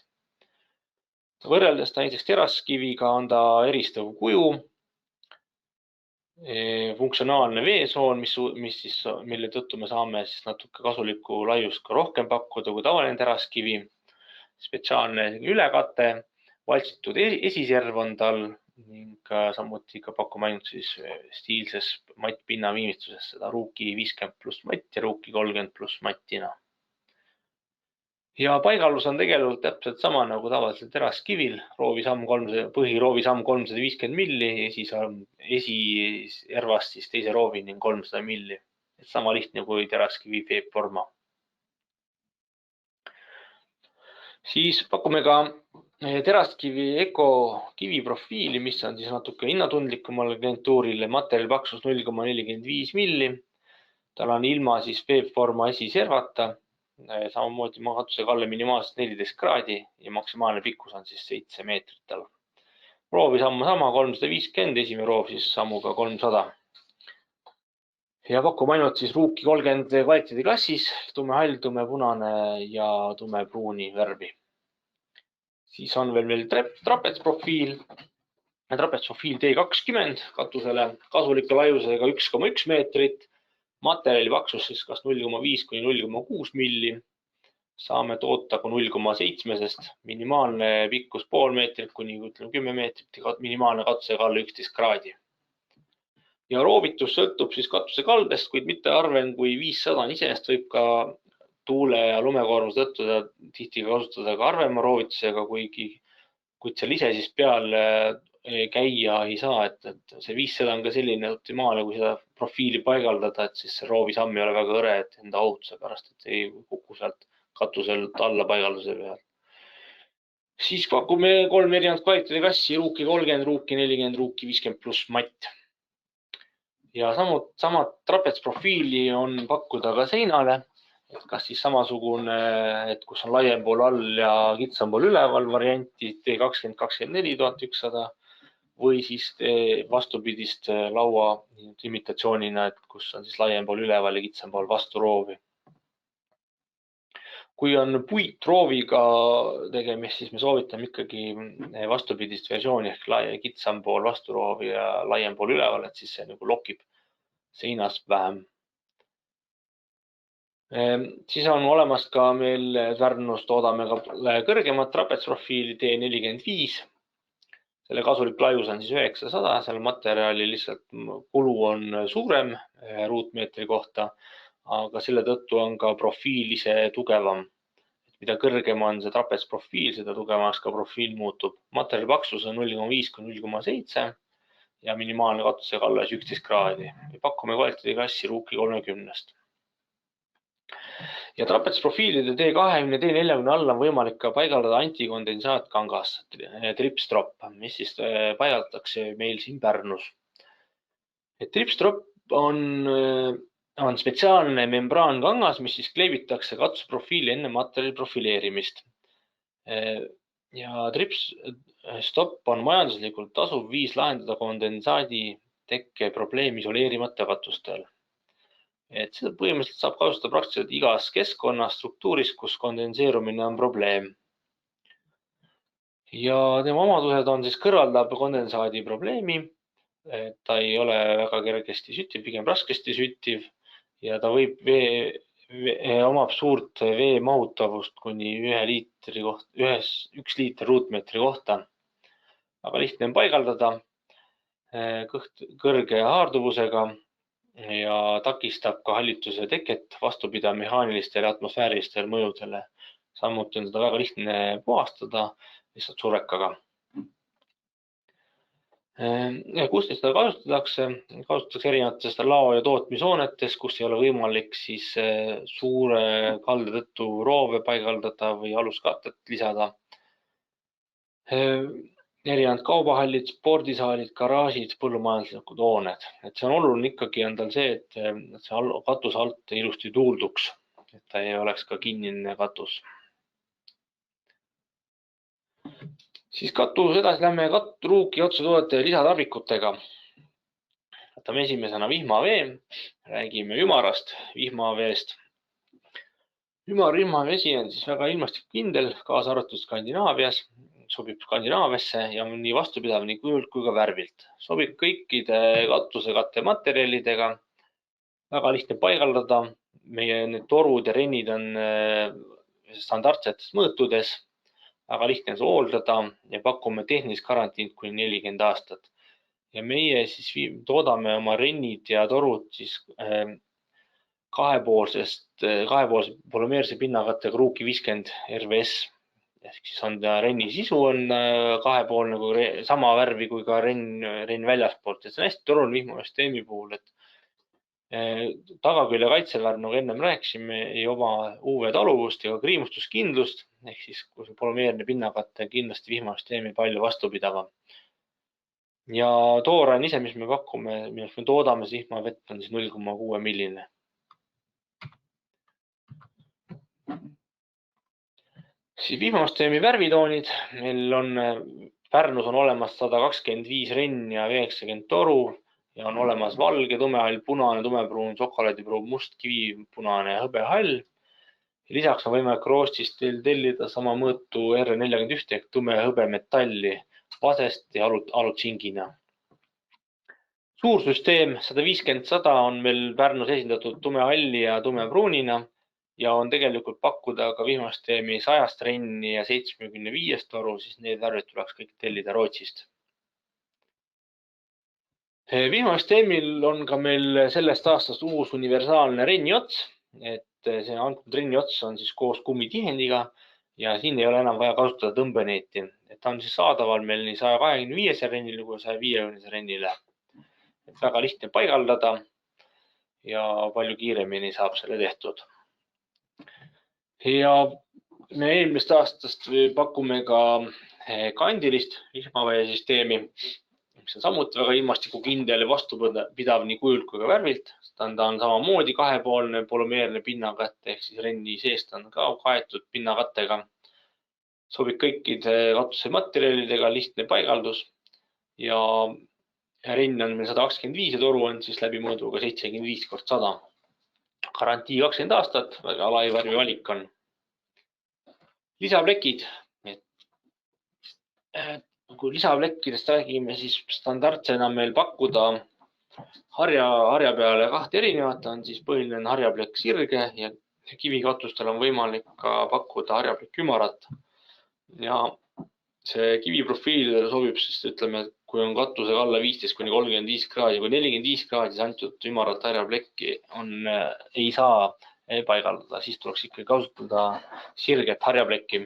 Võrreldes näiteks teraskiviga on ta eristav kuju, funktsionaalne veesoon, mille tõttu me saame siis natuke kasulikku laiust ka rohkem pakkuda kui tavaline teraskivi, spetsiaalne ülekate, valtsitud esiserv on tal ning samuti ka pakume ainult siis stiilses mattpinna viimistluses seda Ruuki 50+ matt ja Ruuki 30+ mattina. Ja paigallus on tegelikult täpselt sama nagu tavalisel teraskivil, põhiroovisamm 350 milli, esiervast siis teise roovi ning 300 milli. Sama lihtne kui teraskivi veebforma. Siis pakume ka teraskivi Eco kiviprofiili, mis on siis natuke hinnatundlikumale klientuurile, materjali paksus 0,45 milli. Tal on ilma siis veebforma esiservata. Samamoodi katusega alle minimaalselt 14 kraadi ja maksimaalne pikkus on siis 7 meetrit tal. Roovisamm sama 350, esimene roov siis sammuga 300. Ja pakume ainult siis Ruuki 30 kvaliteediklassis, tumehall, tumepunane ja tumepruuni värvi. Siis on veel trapetsprofiil. Trapetsprofiil T20 katusele kasulike laiusega 1,1 meetrit. Materjali paksus siis kas 0,5 kuni 0,6 milli. Saame toota ka 0,7-sest, minimaalne pikkus pool meetrit kuni 10 meetrit, minimaalne katusega alla 11 kraadi. Ja roovitus sõltub siis katuse kaldest, kuid mitte harvem kui 500 iseenesest võib ka tuule ja lumekoormuse tõttu tihti kasutada ka harvema roovitusega, kuid seal ise siis peal käia ei saa, et see 500 on ka selline optimaalne, kui seda profiili paigaldada, et siis see roovisamm ei ole väga hõre, et enda ohutuse pärast, et ei kuku sealt katuselt alla paigalduse peal. Siis pakume 3 erinevat kvaliteediklassi, Ruuki 30, Ruuki 40, Ruuki 50+ matt. Ja samad trapetsprofiili on pakkuda ka seinale, kas siis samasugune, et kus on laiem pool all ja kitsam pool üleval varianti T20 24 1100 või siis vastupidist laua imitatsioonina, et kus on siis laiem pool üleval ja kitsam pool vastu roovi. Kui on puitrooviga tegemist, siis me soovitame ikkagi vastupidist versiooni ehk kitsam pool vastu roovi ja laiem pool üleval, et siis see nagu lokib seinast vähem. Siis on olemas ka meil Pärnus toodame ka kõrgemat trapetsprofiili T45. Selle kasulik laius on siis 900, seal materjali lihtsalt kulu on suurem ruutmeetri kohta, aga selle tõttu on ka profiil ise tugevam. Mida kõrgem on see trapetsprofiil, seda tugevamaks ka profiil muutub. Materjali paksus on 0,5 kuni 0,7. ja minimaalne katusega alles 11 kraadi. Pakume kvaliteediklassi Rookie 30-st. Ja trapetsiprofiilide T20 ja T40 alla on võimalik ka paigaldada antikondensaatkangas Tripstrop, mis siis paigaldatakse meil siin Pärnus. Tripstrop on spetsiaalne membraankangas, mis siis kleebitakse katusprofiili enne materjali profileerimist. Ja Tripstrop on majanduslikult tasuv viis lahendada kondensaadi tekke probleemi isoleerimata katustel. Seda põhimõtteliselt saab kasutada praktiliselt igas keskkonnas struktuuris, kus kondenseerumine on probleem. Ja tema omadused on siis kõrvaldab kondensaadi probleemi. Ta ei ole väga kergesti süttiv, pigem raskesti süttiv ja ta omab suurt vee mahutavust kuni 1 liiter ruutmeetri kohta. Aga lihtne on paigaldada, kõrge haarduvusega ja takistab ka hallituse teket vastupidav mehaanilistele ja atmosfäärilistele mõjudele. Samuti on seda väga lihtne puhastada lihtsalt surekaga. Kus seda kasutatakse? Kasutatakse erinevates lao- ja tootmishoonetes, kus ei ole võimalik siis suure kalde tõttu roove paigaldada või aluskattet lisada. Erinevad kaubahallid, spordisaalid, garaažid, põllumajanduslikud hooned. See on oluline ikkagi on tal see, et see katus alt ilusti tuulduks, et ta ei oleks ka kinnine katus. Siis katus edasi lähme Rookie otsetoodete lisatarvikutega. Võtame esimesena vihmavee, räägime ümarast vihmaveest. Vihmavesi on siis väga ilmastikukindel, kaasa arvatud Skandinaavias. Sobib Skandinaaviasse ja on nii vastupidav nii kujult kui ka värvilt. Sobib kõikide katusekatte materjalidega. Väga lihtne paigaldada. Meie need torud ja rennid on standardsetes mõõtudes. Väga lihtne on hooldada ja pakume tehnilist garantiid kuni 40 aastat. Ja meie siis toodame oma rennid ja torud siis kahepoolse polümeerse pinnakattega Rookie 50 RVS. Siis on renni sisu on kahepoolne kui sama värvi kui ka renn väljaspoolt. See on hästi oluline vihmasüsteemi puhul, et tagakülje kaitsevärv, nagu ennem rääkisime, ei oma UV-taluvust ega kriimustuskindlust, ehk siis kui see polümeerne pinnakatte kindlasti vihmasüsteemi palju vastupidavam. Ja tooraan ise, mis me pakume, millest me toodame vihmavett, on siis 0,6 milline. Siis vihmasüsteemi värvitoonid. Meil on Pärnus on olemas 125 renn ja 90 toru ja on olemas valge, tumehall, punane, tumepruun, šokolaadipruun, must, kivipunane ja hõbehall. Lisaks on võimalik Roostist tellida sama mõõtu R41 ehk tume hõbemetalli vasest ja alutsingina. Suur süsteem 150-100 on meil Pärnus esindatud tumehalli ja tumepruunina. Ja on tegelikult pakkuda ka vihmasüsteemi 100 renni ja 75 toru, siis need värvid tuleks kõik tellida Rootsist. Vihmasüsteemil on ka meil sellest aastast uus universaalne renniots, et see antud renniots on siis koos kummitihendiga ja siin ei ole enam vaja kasutada tõmbeneeti. Ta on siis saadaval meil nii 125 rennile kui 150 rennile. Väga lihtne paigaldada ja palju kiiremini saab selle tehtud. Ja me eelmist aastast pakume ka kandilist vihmaveesüsteemi, mis on samuti väga ilmastikukindel ja vastupidav nii kujult kui ka värvilt. Ta on samamoodi kahepoolne polümeerne pinnakatte ehk siis renni seest on ka kaetud pinnakattega. Sobib kõikide katuse materjalidega, lihtne paigaldus ja renn on meil 125 ja toru on siis läbi mõõduga 75x100. Garantii 20 aastat, väga lai värvi valik on. Lisaplekid. Kui lisaplekkidest räägime, siis standardsena meil pakkuda harja peale 2 erinevat, on siis põhiline harjaplekk sirge ja kivikatustel on võimalik ka pakkuda harjaplekk ümarat. Ja see kiviprofiil sobib, sest ütleme, kui on katusega alla 15–35 kraadi või 45 kraadi, siis antud ümarat harjaplekki ei saa paigaldada, siis tuleks ikkagi kasutada sirget harjaplekki.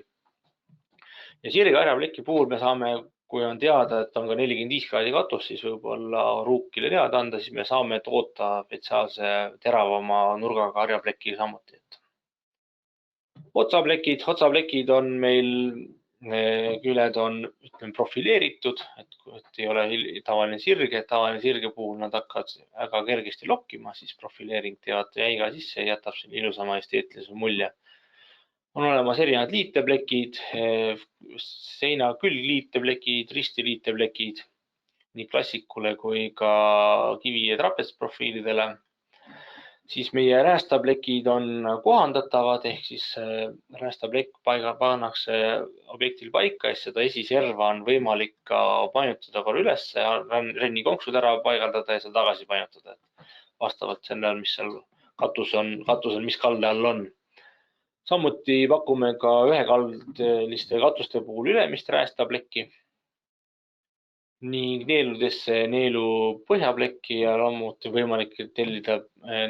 Ja sirge harjaplekki puhul me saame kui on teada, et on ka 45 kraadi katus, siis võib-olla ruukile teada anda, siis me saame toota spetsiaalse teravama nurgaga harjapleki samuti. Otsaplekid on meil, küljed on profileeritud, et ei ole tavaline sirge puhul nad hakkavad väga kergesti lokkima, siis profileering teevad jäiga sisse ja jätab selle ilusama esteetilise mulje. On olemas erinevad liiteplekid, seina külgliiteplekid, ristiliiteplekid nii klassikule kui ka kivi- ja trapetsprofiilidele. Siis meie räästaplekid on kohandatavad, ehk siis räästaplekk pannakse objektil paika ja seda esiserva on võimalik ka painutada korra üles, rennikonksud ära paigaldada ja seda tagasi painutada, vastavalt sellele, mis seal katusel, mis kalde all on. Samuti pakume ka ühekaldliste katuste puhul ülemist räästaplekki ning neeludesse neelu põhjaplekki ja samuti võimalik tellida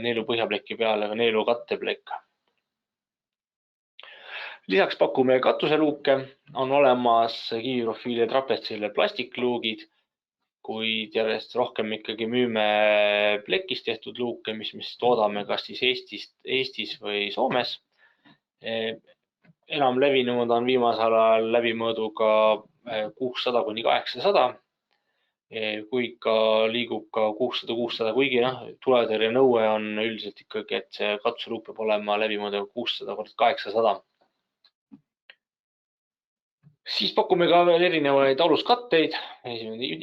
neelu põhjaplekki peale ka neelu katteplekk. Lisaks pakume katuseluuke, on olemas kiviprofiili ja trapetsile plastikluugid, kuid järjest rohkem ikkagi müüme plekist tehtud luuke, mis me toodame kas siis Eestis või Soomes. Enam levinumad on viimasel ajal läbimõõduga 600 kuni 800, kui ka liigub ka 600, kuigi tuletõrje nõue on üldiselt ikkagi, et see katuseluuk peab olema läbimõõduga 600 kord 800. Siis pakume ka veel erinevaid aluskatteid,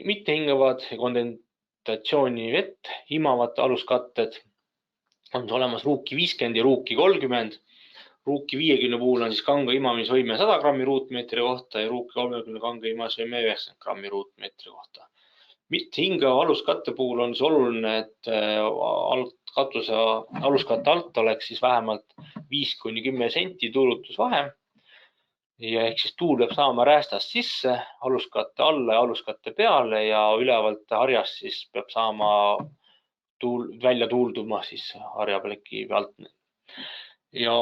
mittehingavad kondentatsiooni vett imavad aluskatted. On olemas Ruuki 50 ja Ruuki 30. Ruuki 50 puhul on siis kange imamisvõime 100 grammi ruutmeetri kohta ja Ruuki 30 kange imamisvõime 90 grammi ruutmeetri kohta. Mittehingava aluskatte puhul on siis oluline, et aluskatte alt oleks siis vähemalt 5 kuni 10 senti tuulutusvahe. Ja ehk siis tuul peab saama räästast sisse, aluskatte alla ja aluskatte peale ja ülevalt harjast siis peab saama välja tuulduma siis harjapleki pealt. Ja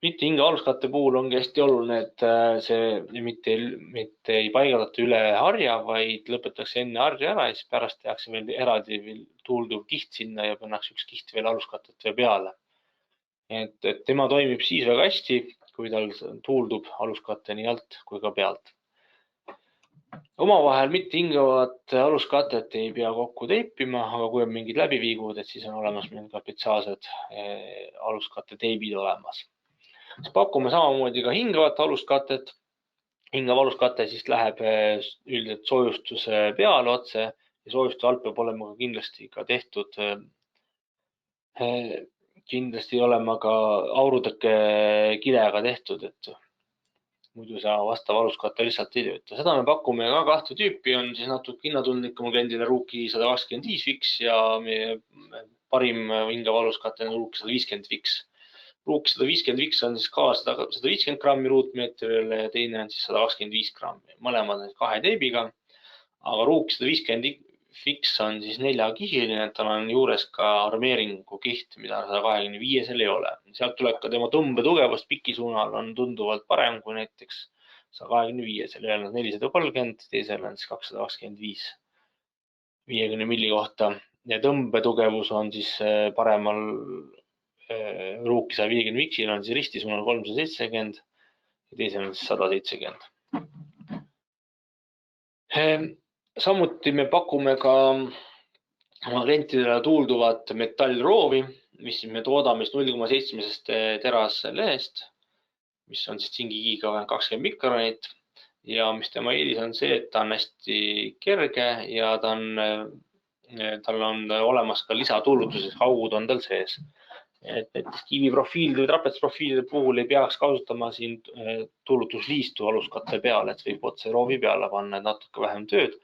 mittehingava aluskatte puhul ongi hästi oluline, et see mitte ei paigaldata üle harja, vaid lõpetatakse enne harja ära ja siis pärast tehakse veel eraldi tuulduv kiht sinna ja pannakse üks kiht veel aluskatete peale. Et tema toimib siis väga hästi, kui tal tuuldub aluskatte nii alt kui ka pealt. Omavahel mittehingavat aluskatet ei pea kokku teipima, aga kui on mingid läbiviigud, et siis on olemas meil ka spetsiaalsed aluskatte teibid olemas. Pakume samamoodi ka hingavat aluskatet. Hingav aluskate siis läheb üldiselt soojustuse peale otse ja soojustuse alt peab olema ka kindlasti olema ka aurutõkke kilega tehtud, et muidu see vastav aluskate lihtsalt ei tööta. Seda me pakume ka kahte tüüpi, on siis natuke hinnatundlikum kliendile Ruuki 125 Fix ja meie parim hingav aluskate on Ruuki 150 Fix. Ruuki 150 Fix on siis ka 150 grammi ruutmeetrile ja teine on siis 125 grammi. Mõlemad on kahe teibiga, aga Ruuki 150 Fix on siis 4-kihiline, et tal on juures ka armeeringu kiht, mida 125-sel ei ole. Sealt tuleb ka tema tõmbetugevust piki suunal on tunduvalt parem kui näiteks 125-sel, ühel on 430, teisel on siis 225 50 milli kohta ja tõmbetugevus on siis paremal Ruuki 150 Fixil on siis ristisuunal 370 ja teisel on siis 170. Samuti me pakume ka oma klientidele tuulduvat metallroovi, mis me toodame 0,7 teraslehest, mis on siis tsingigiga 20 mikronit ja mis tema eelis on see, et ta on hästi kerge ja tal on olemas ka lisatuulutuseks, augud on tal sees. Et kiviprofiilide või trapetsprofiilide puhul ei peaks kasutama siin tuulutusliistu aluskatte peale, et võib otse roovi peale panna, et natuke vähem tööd.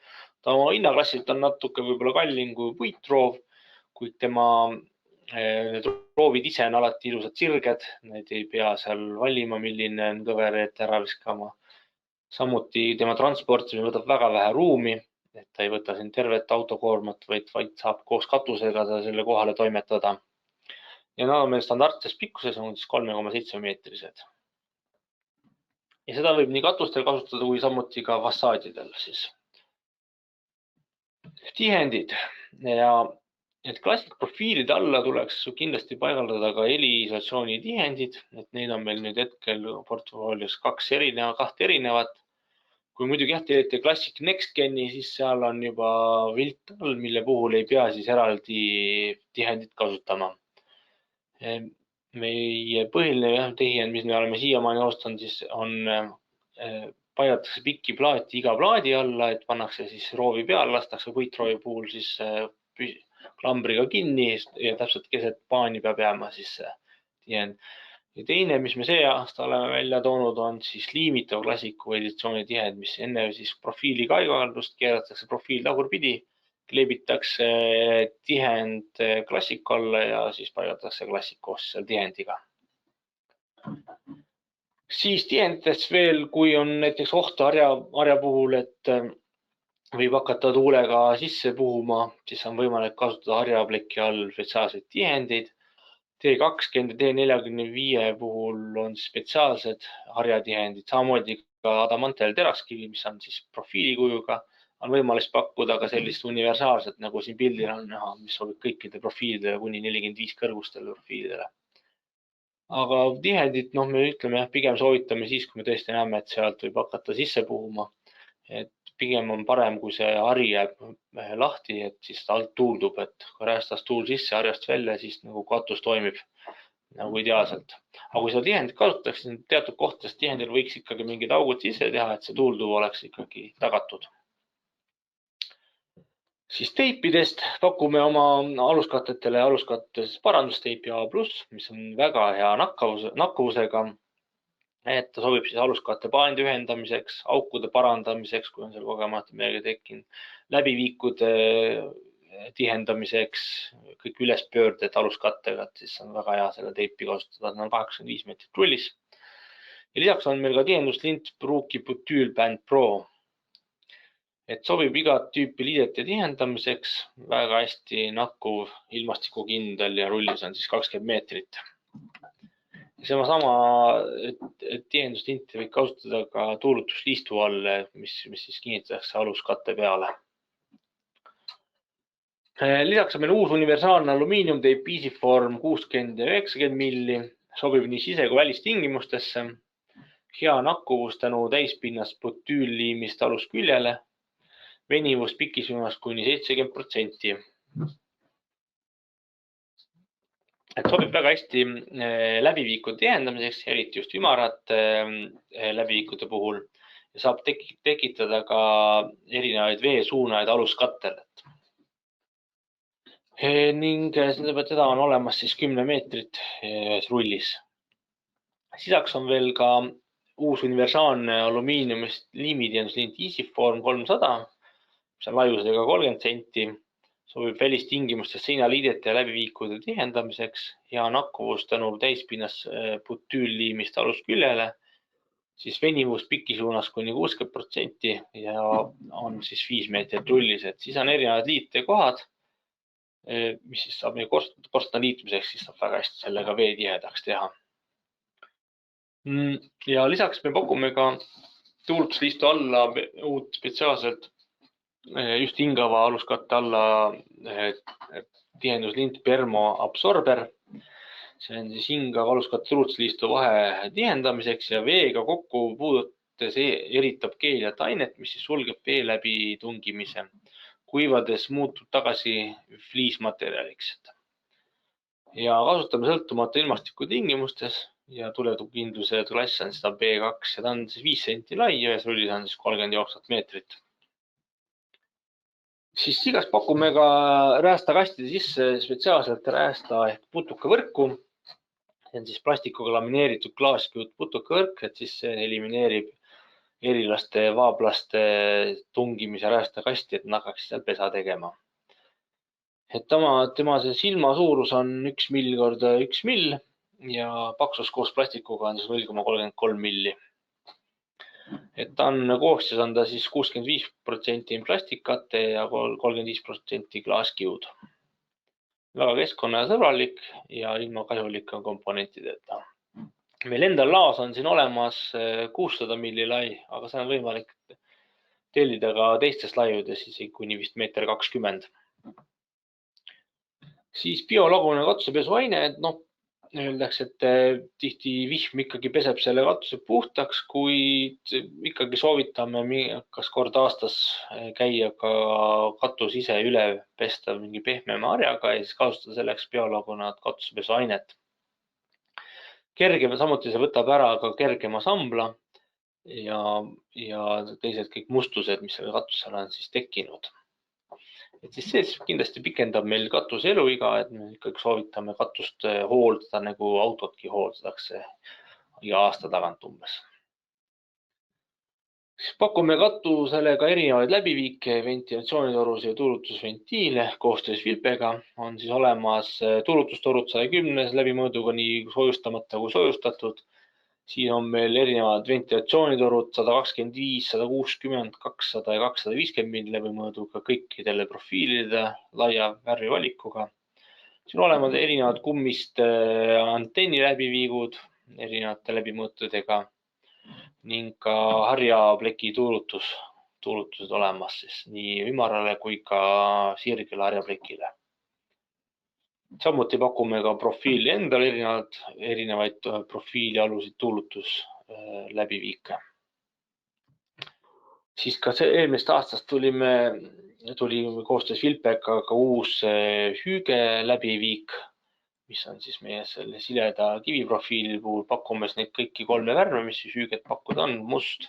Ta oma hinnaklassilt on natuke võib-olla kallim kui puitroov, kuid tema need roovid ise on alati ilusad sirged, need ei pea seal valima, milline on kõver, et ära viskama. Samuti tema transportimine võtab väga vähe ruumi, et ta ei võta siin tervet autokoormat, vaid saab koos katusega selle kohale toimetada. Ja nad on meil standardses pikkuses on siis 3,7 meetrised. Ja seda võib nii katustel kasutada kui samuti ka fassaadidel siis. Tihendid ja et klassikprofiilide alla tuleks kindlasti paigaldada ka heliisolatsiooni tihendid, et neid on meil nüüd hetkel portfoolios kahte erinevat. Kui muidugi jah, teete Classic NextGeni, siis seal on juba vilt all, mille puhul ei pea siis eraldi tihendit kasutama. Meie põhiline tihend, mis me oleme siiamaani ostanud, siis on paigatakse pikki plaati iga plaadi alla, et pannakse siis roovi peale, lastakse puitroovi puhul siis klambriga kinni ja täpselt keset paani peab jääma siis tihend. Ja teine, mis me see aasta oleme välja toonud, on siis liimitav klassiku editsiooni tihend, mis enne siis profiili kaigaldust keeratakse profiil tagurpidi, kleebitakse tihend klassiku alla ja siis paigaldatakse klassik koos seal tihendiga. Siis tihenditest veel, kui on näiteks oht harja puhul, et võib hakata tuulega sisse puhuma, siis on võimalik kasutada harjapleki all spetsiaalseid tihendeid. T20 ja T45 puhul on spetsiaalsed harjatihendid, samamoodi ka adamantel teraskivi, mis on siis profiilikujuga, on võimalik pakkuda ka sellist universaalset, nagu siin pildil on näha, mis sobib kõikide profiilidele kuni 45 kõrgustele profiilidele. Aga tihendit, me ütleme, pigem soovitame siis, kui me tõesti näeme, et sealt võib hakata sisse puhuma. Et pigem on parem, kui see hari jääb lahti, et siis ta alt tuuldub, et kui räästast tuul sisse, harjast välja, siis nagu katus toimib nagu ideaalselt. Aga kui seda tihendit kasutatakse, siis teatud kohtades tihendil võiks ikkagi mingid augud sisse teha, et see tuulduv oleks ikkagi tagatud. Siis teipidest pakume oma aluskattetele aluskattes parandusteipi A+, mis on väga hea nakkuvusega. Et ta sobib siis aluskatte paanide ühendamiseks, aukude parandamiseks, kui on seal kogemata midagi tekkinud, läbiviikude tihendamiseks, kõik ülespöörded aluskattega, et siis on väga hea selle teipi kasutada, ta on 85 meetrit rullis. Ja lisaks on meil ka tihenduslint Pruuki Butylband Pro. Et sobib igat tüüpi liidete tihendamiseks, väga hästi nakkuv, ilmastikukindel ja rullis on siis 20 meetrit. Sama tihenduslinti võib kasutada ka tuulutusliistu all, mis siis kinnitatakse aluskatte peale. Lisaks on meil uus universaalne alumiiniumteip EasyForm 60 ja 90 milli, sobib nii sise- kui välistingimustesse. Hea nakkuvus tänu täispinnast butüülliimist alusküljele, venivus pikisuunas kuni 70%. Et sobib väga hästi läbiviikude tihendamiseks, eriti just ümarate läbiviikude puhul. Saab tekitada ka erinevaid veesuunaid aluskattel. Ning seda on olemas siis 10 meetrit rullis. Lisaks on veel ka uus universaalne alumiiniumist liimitihenduslint EasyForm 300, mis on laiusega 30 senti. Sobib välistingimustes seinaliidete ja läbiviikude tihendamiseks, hea nakkuvus tänu täispinnas butüülliimist alusküljele, siis venivus pikisuunas kuni 60% ja on siis 5 meetrit rullis, et siis on erinevad liitekohad, mis siis saab meie korstna liitmiseks, siis saab väga hästi sellega vee tihedaks teha. Ja lisaks me pakume ka tuulutusliistu alla uut spetsiaalselt just hingava aluskatte alla tihenduslint Permo Absorber. See on siis hingav aluskatte tuulutusliistu vahe tihendamiseks ja veega kokku puudutes eritab keeliat ainet, mis siis sulgeb vee läbi tungimise. Kuivades muutub tagasi fliismaterjaliks. Ja kasutame sõltumata ilmastiku tingimustes ja tuletugindluse klass on seda B2 ja ta on siis 5 senti lai ja ühes rullis on siis 30 jooksvat meetrit. Siis sigas pakume ka räästakastide sisse spetsiaalselt räästa ehk putukavõrku. See on siis plastikuga lamineeritud klaasküüt putukavõrk, et siis see elimineerib erilaste vaablaste tungimise räästakasti, et nad hakkaks seal pesa tegema. Et tema see silma suurus on 1 mill korda 1 mill ja paksus koos plastikuga on siis 0,33 milli. Et ta on koostis on ta siis 65% plastikate ja 35% klaaskiud. Väga keskkonnasõbralik ja ilma kahjulike komponentideta. Meil endal laos on siin olemas 600 milli lai, aga see on võimalik tellida ka teistes laiudes, isegi kuni vist 1,20 m. Siis biolagune katusepesuaine, öeldakse, et tihti vihm ikkagi peseb selle katuse puhtaks, kuid ikkagi soovitame kas kord aastas käia ka katus ise üle pesta mingi pehmema harjaga ja siis kasutada selleks biolagunat katusepesuainet. Samuti see võtab ära ka kergema sambla ja teised kõik mustused, mis selle katusele on siis tekkinud. Et siis see kindlasti pikendab meil katuse eluiga, et me ikkagi soovitame katust hooldada nagu autotki hooldatakse iga aasta tagant umbes. Siis pakume katusele ka erinevaid läbiviike, ventilatsioonitorusid ja tuulutusventiile koostöös Vilpega. On siis olemas tuulutustorud 110 läbimõõduga nii soojustamata kui soojustatud. Siin on meil erinevad ventilatsioonitorud 125, 160, 200 ja 250 mm läbimõõduga kõikidele profiilide laia värvivalikuga. Siin on olemas erinevad kummist antenni läbiviigud erinevate läbimõõtudega ning ka harjapleki tuulutused olemas siis nii ümarale kui ka sirgele harjaplekile. Samuti pakume ka profiili endale erinevaid profiili aluseid tuulutusläbiviike. Siis ka eelmist aastast tuli koostöös Vilpega ka uus hüüge läbiviik, mis on siis meie selle sileda kiviprofiili puhul. Pakume neid kõiki 3 värve, mis siis hüüget pakkuda on: must,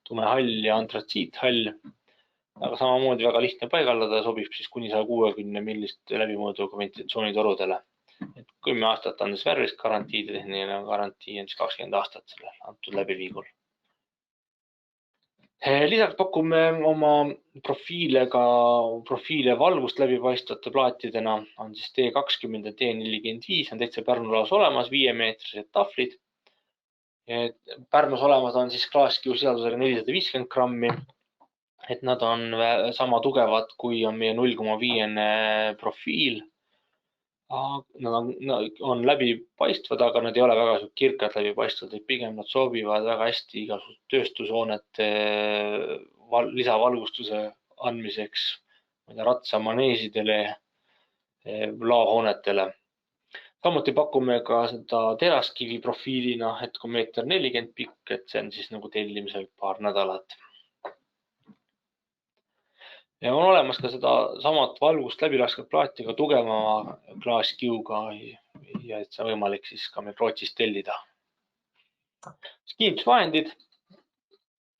tumehall ja antratsiithall. Aga samamoodi väga lihtne paigaldada, sobib siis kuni 160 millist läbimõõduga ventilatsioonitorudele. 10 aastat on siis värvist garantiid ja tehniline garantii on siis 20 aastat sellel antud läbiviigul. Lisaks pakume oma profiile valgust läbipaistvate plaatidena, on siis T20 ja T45, on täitsa Pärnu laos olemas, 5-meetrised tahvlid. Pärnus olemas on siis klaaskiu sisaldusega 450 grammi. Et nad on sama tugevad, kui on meie 0,5 profiil. Nad on läbipaistvad, aga nad ei ole väga kirkad läbipaistvad, et pigem nad sobivad väga hästi igasugused tööstushoonete lisavalgustuse andmiseks, ratsamaneesidele, laohoonetele. Samuti pakume ka seda teraskivi profiilina, et kui 1,40 m pikk, et see on siis nagu tellimisel paar nädalat. Ja on olemas ka seda samat valgust läbilaskevat plaati ka tugevama klaaskiuga ja et see on võimalik siis ka meil Rootsist tellida. Kinnitusvahendid.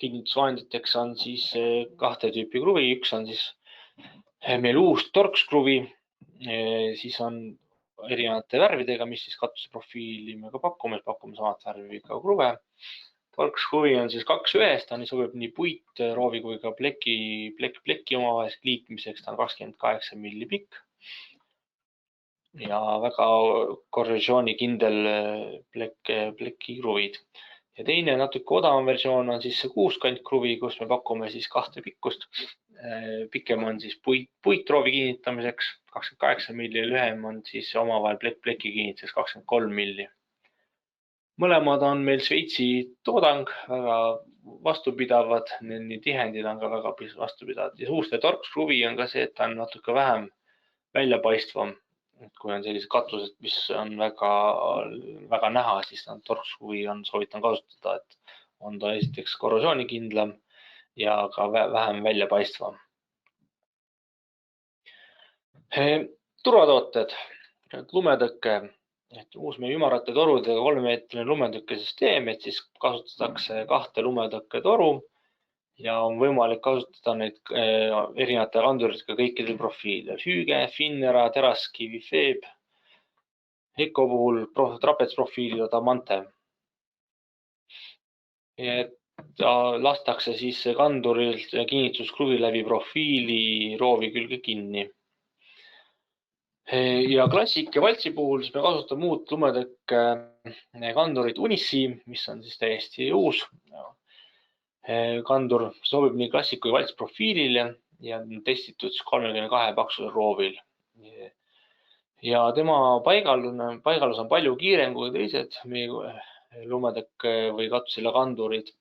Kinnitusvahenditeks on siis 2 tüüpi kruvi. Üks on siis meil uus torkskruvi. Siis on erinevate värvidega, mis siis katuseprofiili me ka pakume samat värvi ka kruve. Torkskruvi on siis 2 ühes, ta sobib nii puitroovi kui ka pleki omavaheliseks liitmiseks, ta on 28 mm pikk ja väga korrosioonikindel plekikruvid. Ja teine natuke odavam versioon on siis see 6-kantkruvi, kus me pakume siis 2 pikkust. Pikem on siis puitroovi kinnitamiseks 28 mm, lühem on siis omavahel pleki kinnituseks 23 mm. Mõlemad on meil Šveitsi toodang, väga vastupidavad, nii tihendid on ka väga vastupidavad. Ja uus torkskruvi on ka see, et ta on natuke vähem väljapaistvam. Kui on sellised katused, mis on väga näha, siis torkskruvi soovitan kasutada, et on ta esiteks korrosioonikindlam ja ka vähem väljapaistvam. Turvatooted, lumetõkke. Uus meie ümarate torudega 3-meetrine lumetõkkesüsteem, et siis kasutatakse 2 lumetõkketoru ja on võimalik kasutada neid erinevate kanduritega kõikidel profiilidel. Hüüge, Finnera, teraskivi, Feeb, Eco puhul trapetsprofiilid, Adamante. Lastakse siis kandurilt kinnituskruvi läbi profiili roovi külge kinni. Ja klassik ja valtsi puhul siis me kasutame uut lumetõkke kandurit Unissi, mis on siis täiesti uus kandur, sobib nii klassik kui valts profiilile ja on testitud 32 paksusel roovil. Ja tema paigaldus on palju kiirem kui teised meie lumetõkke või katusele kandurid.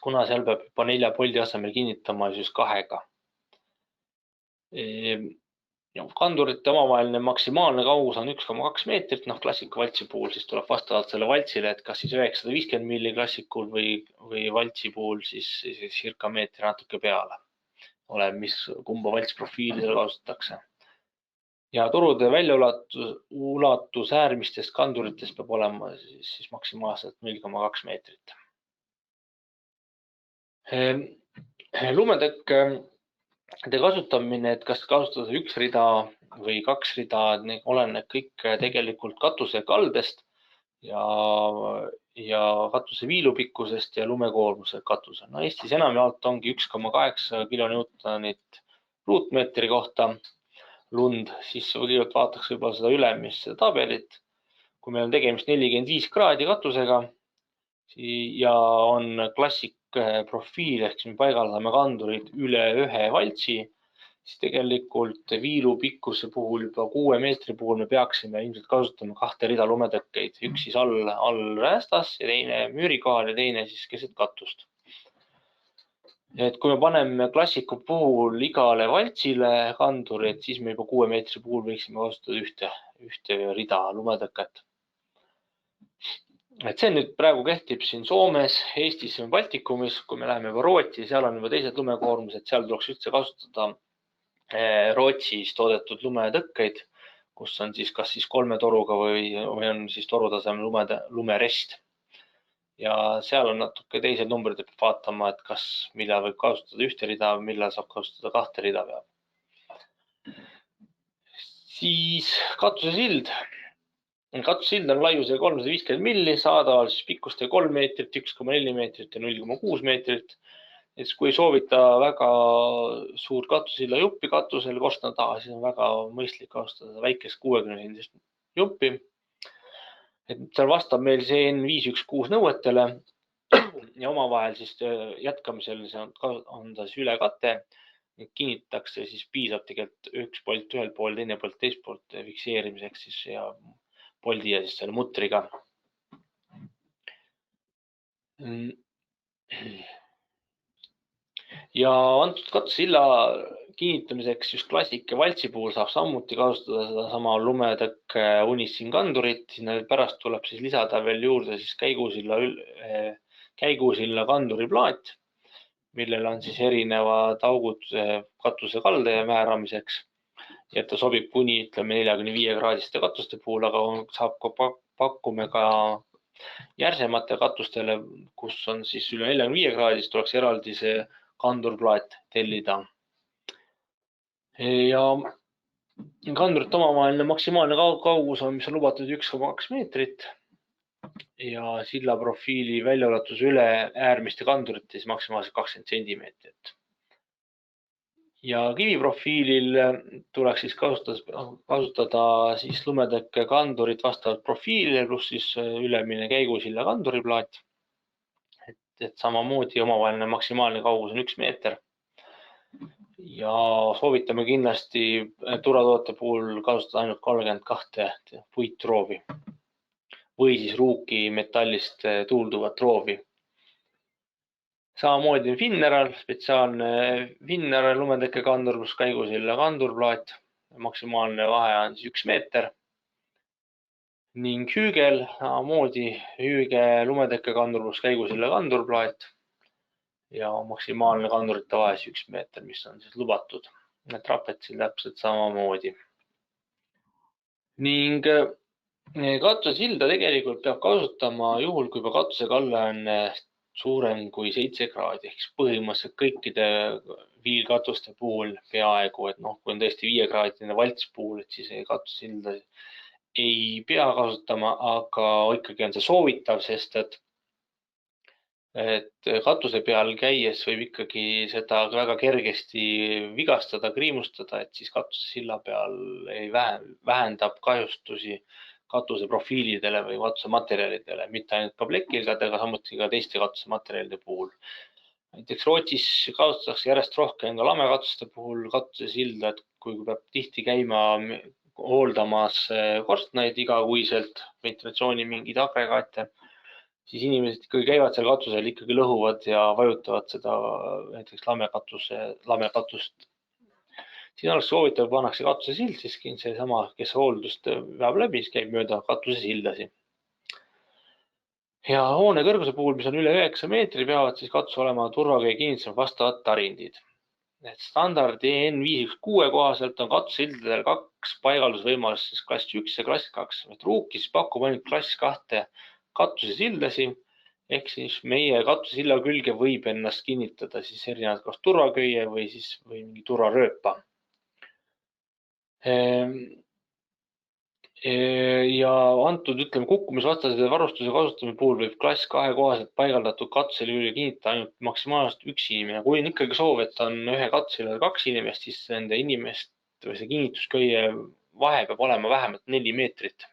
kuna seal peab juba 4 poldi asemel kinnitama siis 2-ga. Kandurite omavaheline maksimaalne kaugus on 1,2 meetrit, klassika valtsi puhul siis tuleb vastavalt selle valtsile, et kas siis 950 milli klassikul või valtsi puhul siis circa meetri natuke peale. Oleneb, kumba valtsprofiili seal kasutatakse. Ja torude väljaulatus äärmistest kanduritest peab olema siis maksimaalselt 0,2 meetrit. Lumetõkkede kasutamine, et kas kasutada 1 rida või 2 rida, oleneb kõik tegelikult katuse kaldest ja katuse viilupikkusest ja lumekoormuse katusel. Eestis enamjaolt ongi 1,8 kilonewtonit ruutmeetri kohta lund, siis kõigepealt vaataks võib-olla seda ülemist tabelit. Kui meil on tegemist 45 kraadi katusega ja on klassik profiil, ehk siis me paigaldame kandurid üle 1 valtsi, siis tegelikult viilupikkuse puhul juba 6 meetri puhul me peaksime ilmselt kasutama 2 rida lumetõkkeid, üks siis all räästas ja teine müüri kohal ja teine siis keset katust. Et kui me paneme klassiku puhul igale valtsile kandurid, siis me juba 6 meetri puhul võiksime kasutada ühte rida lumetõket. Et see nüüd praegu kehtib siin Soomes, Eestis ja Baltikumis. Kui me läheme juba Rootsi, seal on juba teised lumekoormused, seal tuleks üldse kasutada Rootsis toodetud lumetõkkeid, kus on siis kas siis 3 toruga või on siis toru tasemel lumerest. Ja seal on natuke teised numbrid, et vaatama, et millal võib kasutada 1 rida, millal saab kasutada 2 rida peab. Siis katusesild. Katusild on laiusega 350 milli, saadaval siis pikkuste 3 meetrit, 1,4 meetrit ja 0,6 meetrit. Et kui ei soovita väga suurt katusilda juppi katusel korstna taha, siis on väga mõistlik kasutada väikest 60 juppi. Et seal vastab meil see N516 nõuetele ja omavahel siis jätkamisel on ta siis ülekate. Kinnitatakse, siis piisab tegelikult 1 polt ühelt pool, teine polt teist poolt fikseerimiseks siis ja poldi ja siis selle mutriga. Ja antud katusilla kinnitamiseks just klassik ja valtsi puhul saab samuti kasutada seda sama lumetõkke Unissin kandurit. Sinna pärast tuleb siis lisada veel juurde siis käigusilla kanduriplaat, millel on siis erinevad augud katuse kalde määramiseks. Ja ta sobib kuni 45 kraadiste katuste puhul, aga pakume ka järsemate katustele, kus on siis üle 45 kraadist, tuleks eraldi see kandurplaat tellida. Ja kandurite omavaheline maksimaalne kaugus on, mis on lubatud 1,2 meetrit ja silla profiili väljaulatus üle äärmiste kandurite siis maksimaalselt 20 sentimeetrit. Ja kiviprofiilil tuleks siis kasutada siis lumetõkke kandurit vastavalt profiilile pluss siis ülemine käigusilla kanduriplaat. Et samamoodi omavaheline maksimaalne kaugus on 1 meeter. Ja soovitame kindlasti turvatoote puhul kasutada ainult 32 puitroovi või siis ruuki metallist tuulduvat roovi. Samamoodi on Finneral, spetsiaalne Finneral lumetõkke kandur pluss käigusilla kandurplaat. Maksimaalne vahe on siis 1 meeter. Ning hüügel samamoodi hüüge lumetõkke kandur pluss käigusilla kandurplaat. Ja maksimaalne kandurite vahe 1 meeter, mis on siis lubatud. Trapetsil täpselt samamoodi. Ning katusesilda tegelikult peab kasutama juhul, kui katuse kalle on suurem kui 7 kraadi, ehk põhimõtteliselt kõikide viilkatuste puhul peaaegu, et kui on tõesti 5-kraadine valts puhul, et siis katusesilda ei pea kasutama, aga ikkagi on see soovitav, sest et katuse peal käies võib ikkagi seda väga kergesti vigastada, kriimustada, et siis katusesilla peal ei vähendab kahjustusi katuse profiilidele või katusematerjalidele, mitte ainult ka plekilgade, aga samuti ka teiste katusematerjalide puhul. Näiteks Rootsis kasutatakse järjest rohkem ka lamekatuste puhul katusesilda, et kui peab tihti käima hooldamas korstnaid igakuiselt, ventilatsiooni mingeid agregaate, siis inimesed ikkagi käivad seal katusel, ikkagi lõhuvad ja vajutavad seda näiteks lamekatust. Siin oleks soovitav, pannakse katusesild, siis seesama, kes hooldust veab läbi, siis käib mööda katusesildasi. Ja hoone kõrguse puhul, mis on üle 9 meetri, peavad siis katus olema turvaköie kinnitusel vastavad tarindid. Standardi EN516 kohaselt on katusesildadel 2 paigaldusvõimalust, siis klass 1 ja klass 2. Ruuki siis pakub ainult klass 2 katusesildasi, ehk siis meie katusesilla külge võib ennast kinnitada siis erinevad kas turvaköie või mingi turvarööpa. Ja antud, kukkumisvastase varustuse kasutamise puhul võib klass 2 kohaselt paigaldatud katusele külge kinnitada ainult maksimaalselt 1 inimene. Kui on ikkagi soov, et on ühe katusele 2 inimest, siis nende inimest või see kinnitusköie vahe peab olema vähemalt 4 meetrit.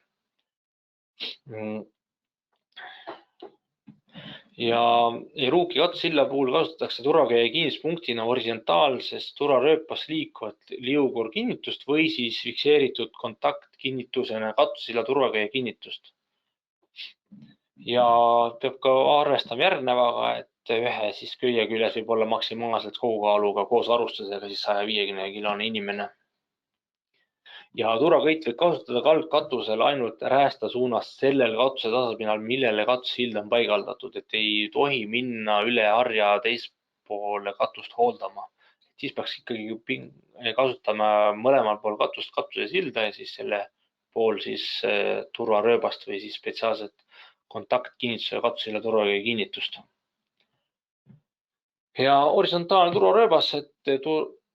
Ja ruuki katusesilla puhul kasutatakse turvaköie kinnituspunktina horisontaalses turvarööpas liikuvat liukurkinnitust või siis fikseeritud kontaktkinnitusena katusesilla turvaköie kinnitust. Ja peab ka arvestama järgnevaga, et ühe siis köie küljes võib olla maksimaalselt kogukaaluga koos varustusega siis 150-kilone inimene. Ja turvaköit võib kasutada kaldkatusel ainult räästa suunas sellel katuse tasapinnal, millele katusesild on paigaldatud, et ei tohi minna üle harja teispoole katust hooldama. Siis peaks ikkagi kasutama mõlemal pool katust katusesilda ja siis selle pool siis turvarööbast või siis spetsiaalset kontaktkinnituse katusesilla turvaköie kinnitust. Ja horisontaalne turvarööbas,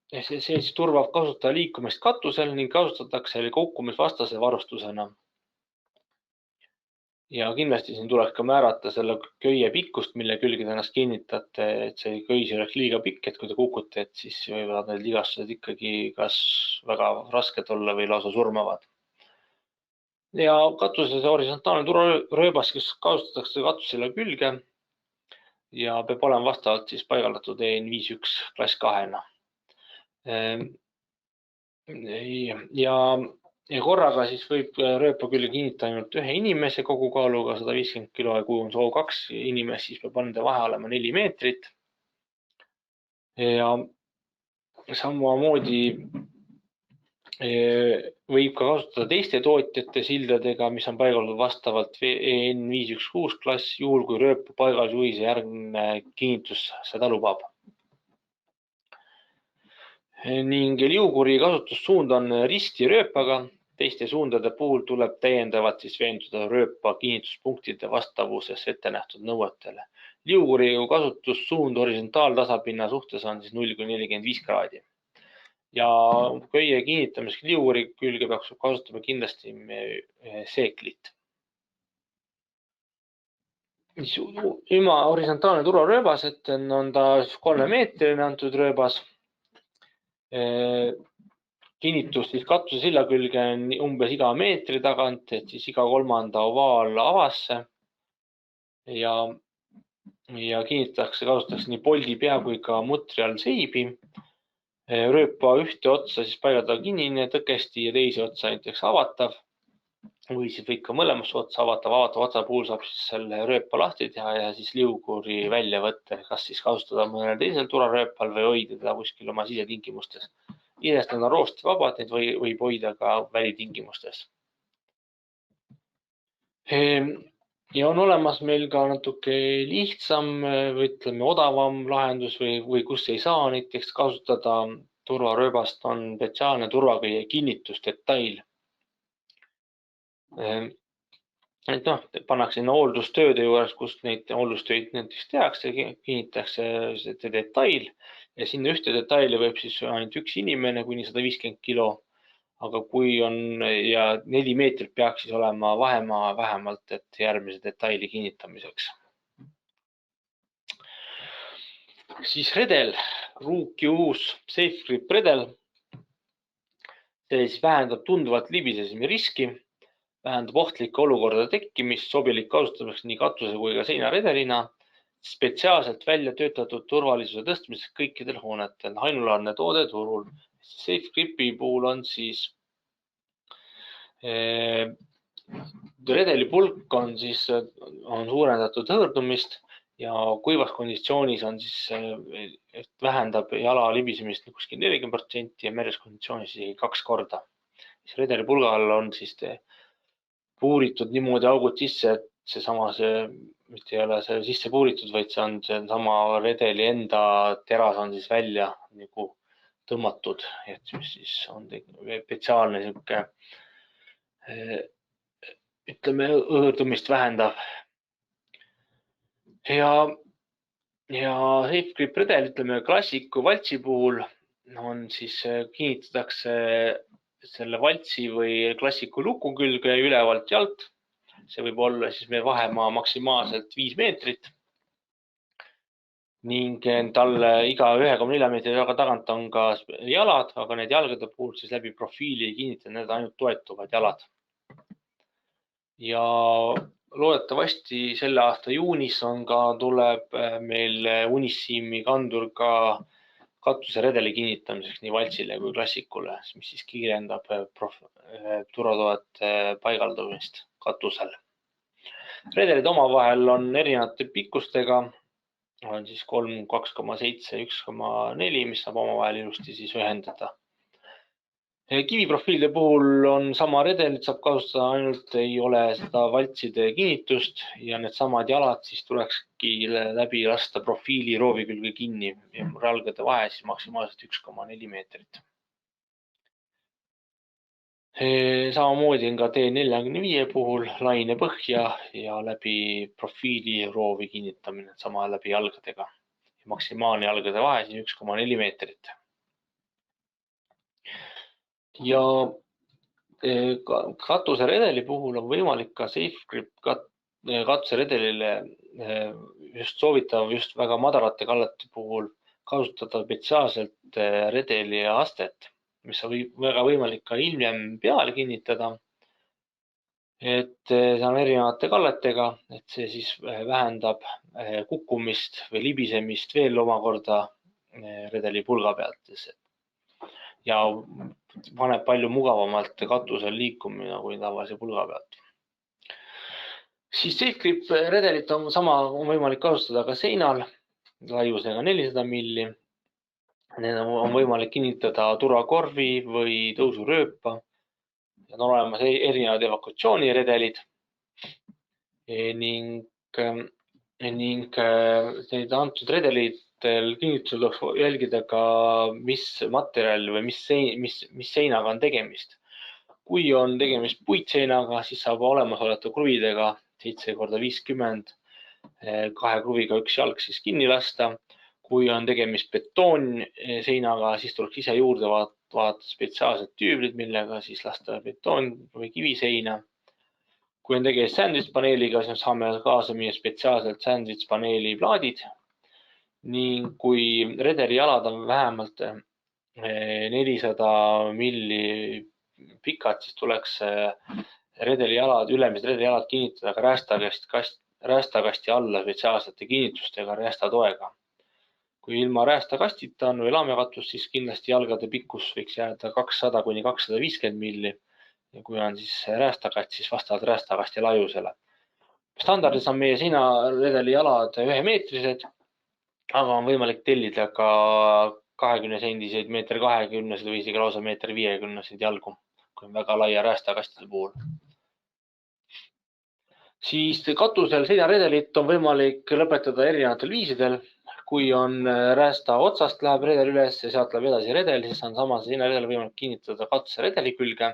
see siis turvab kasutaja liikumist katusel ning kasutatakse kukkumisvastase varustusena. Ja kindlasti siin tuleks ka määrata selle köie pikkust, mille külge te ennast kinnitate, et see köis oleks liiga pikk, et kui te kukute, et siis võivad need ligastused ikkagi kas väga rasked olla või lausa surmavad. Ja katuses horisontaalne turvarööbas, kes kasutatakse katusele külge ja peab olema vastavalt siis paigaldatud EN51 klass 2-na. Ja korraga siis võib rööpa külge kinnitada ainult ühe inimese kogukaaluga 150 kilo ja kui on soov 2 inimest, siis peab nende vahe olema 4 meetrit. Ja samamoodi võib ka kasutada teiste tootjate sildadega, mis on paigaldatud vastavalt EN516 klass, juhul kui rööpa paigaldusjuhise järgne kinnitus seda lubab. Ning liuguri kasutussuund on ristirööpaga. Teiste suundade puhul tuleb täiendavalt siis veenduda rööpa kinnituspunktide vastavuses ettenähtud nõuetele. Liuguri kasutussuund horisontaaltasapinna suhtes on siis 0–45 kraadi. Ja köie kinnitamiseks liuguri külge peaks kasutama kindlasti seeklit. Horisontaalne turvarööbas, et on ta 3-meetrine antud rööbas. Kinnitus siis katusesilla külge on umbes iga meetri tagant, et siis iga 3. ovaalavasse. Ja kasutatakse nii poldi pea kui ka mutri all seibi. Rööpa ühte otsa siis paigaldada kinnine tõkesti ja teise otsa näiteks avatav. Või siis võib ka mõlemasse otsa avatav otsa puhul saab siis selle rööpa lahti teha ja siis liuguri välja võtta, kas siis kasutada mõnel teisel turvarööpal või hoida teda kuskil oma sisetingimustes. Isest on roostivabad, neid võib hoida ka välitingimustes. Ja on olemas meil ka natuke lihtsam või ütleme odavam lahendus või kus ei saa näiteks kasutada turvarööbast, on spetsiaalne turvaköie kinnitusdetail. Et pannakse sinna hooldustööde juures, kus neid hooldustöid näiteks tehakse, kinnitatakse see detail ja sinna ühte detaili võib siis ainult 1 inimene kuni 150 kilo. Aga kui on ja 4 meetrit peaks siis olema vahemaa vähemalt, et järgmise detaili kinnitamiseks. Siis redel, Ruuki uus SafeGrip redel. See siis vähendab tunduvalt libisesimi riski, vähendab ohtlike olukordade tekkimist, sobilik kasutamiseks nii katuse kui ka seinaredelina. Spetsiaalselt välja töötatud turvalisuse tõstmiseks kõikidel hoonetel, ainulaadne toode turul. SafeGripi puhul on siis redeli pulk on suurendatud hõõrdumist ja kuivas konditsioonis on vähendab jala libisemist kuskil 40% ja meres konditsioonis isegi 2 korda. Redeli pulga all on puuritud niimoodi augud sisse, et mitte ei ole see sisse puuritud, vaid see on sama redeli enda teras on välja nagu tõmmatud, et mis on spetsiaalne sihuke, ütleme, hõõrdumist vähendav. Ja SafeGrip redel, ütleme klassiku valtsi puhul on kinnitatakse selle valtsi või klassiku luku külge ülevalt ja alt. See võib olla meie vahemaa maksimaalselt 5 meetrit ning talle iga 1,4 meetri tagant on ka jalad, aga need jalgade puhul läbi profiili ei kinnita, need ainult toetuvad jalad. Ja loodetavasti selle aasta juunis tuleb meil Unissimi kandur ka katuseredeli kinnitamiseks nii valtsile kui klassikule, mis kiirendab turvatoete paigaldumist katusel. Redelid omavahel on erinevate pikkustega, on 3, 2,7, 1,4, mis saab omavahel ilusti ühendada. Kiviprofiilide puhul on sama redelit saab kasutada, ainult ei ole seda valtside kinnitust ja needsamad jalad tulekski läbi lasta profiili roovi külge kinni ja jalgade vahe maksimaalselt 1,4 meetrit. Samamoodi on ka T45 puhul laine põhja ja läbi profiili roovi kinnitamine sama läbi jalgadega. Maksimaalne jalgade vahe 1,4 meetrit. Ja katuseredeli puhul on võimalik ka SafeGrip katuseredelile just soovitav just väga madalate kallete puhul kasutada spetsiaalselt redeli astet, mis on väga võimalik ka hiljem peale kinnitada. Et see on erinevate kalletega, et see vähendab kukkumist või libisemist veel omakorda redeli pulga pealt. Ja paneb palju mugavamalt katusel liikumine kui tavalise pulga pealt. SafeGrip redelit on võimalik kasutada ka seinal laiusega 400 milli. Need on võimalik kinnitada turvakorvi või tõusurööpa. On olemas erinevad evakuatsiooniredelid ning need antud redelitel kinnitusel tuleks jälgida ka, mis materjal või mis seinaga on tegemist. Kui on tegemist puitseinaga, siis saab olemasolevate kruvidega 7x50 2 kruviga üks jalg kinni lasta. Kui on tegemist betoonseinaga, siis tuleks ise juurde vaadata spetsiaalsed tüüblid, millega lasta betoon või kiviseina. Kui on tegemist sandwich-paneeliga, siis saame kaasa meie spetsiaalselt sandwich-paneeli plaadid. Ning kui redeli jalad on vähemalt 400 milli pikad, siis tuleks ülemised redeli jalad kinnitada ka räästakasti alla spetsiaalsete kinnitustega räästatoega. Kui ilma räästakastita on või laamekatus, siis kindlasti jalgade pikkus võiks jääda 200 kuni 250 milli. Ja kui on räästakast, siis vastavalt räästakasti laiusele. Standardis on meie seinaredeli jalad 1-meetrised, aga on võimalik tellida ka 20 sendiseid, 1,20 m või isegi lausa 1,50 m jalgu, kui on väga laia räästakastide puhul. Siis katusel seinaredelit on võimalik lõpetada erinevatel viisidel. Kui on räästa otsast läheb redel üles ja sealt läheb edasi redel, siis on sama seinaredel võimalik kinnitada katuse redeli külge.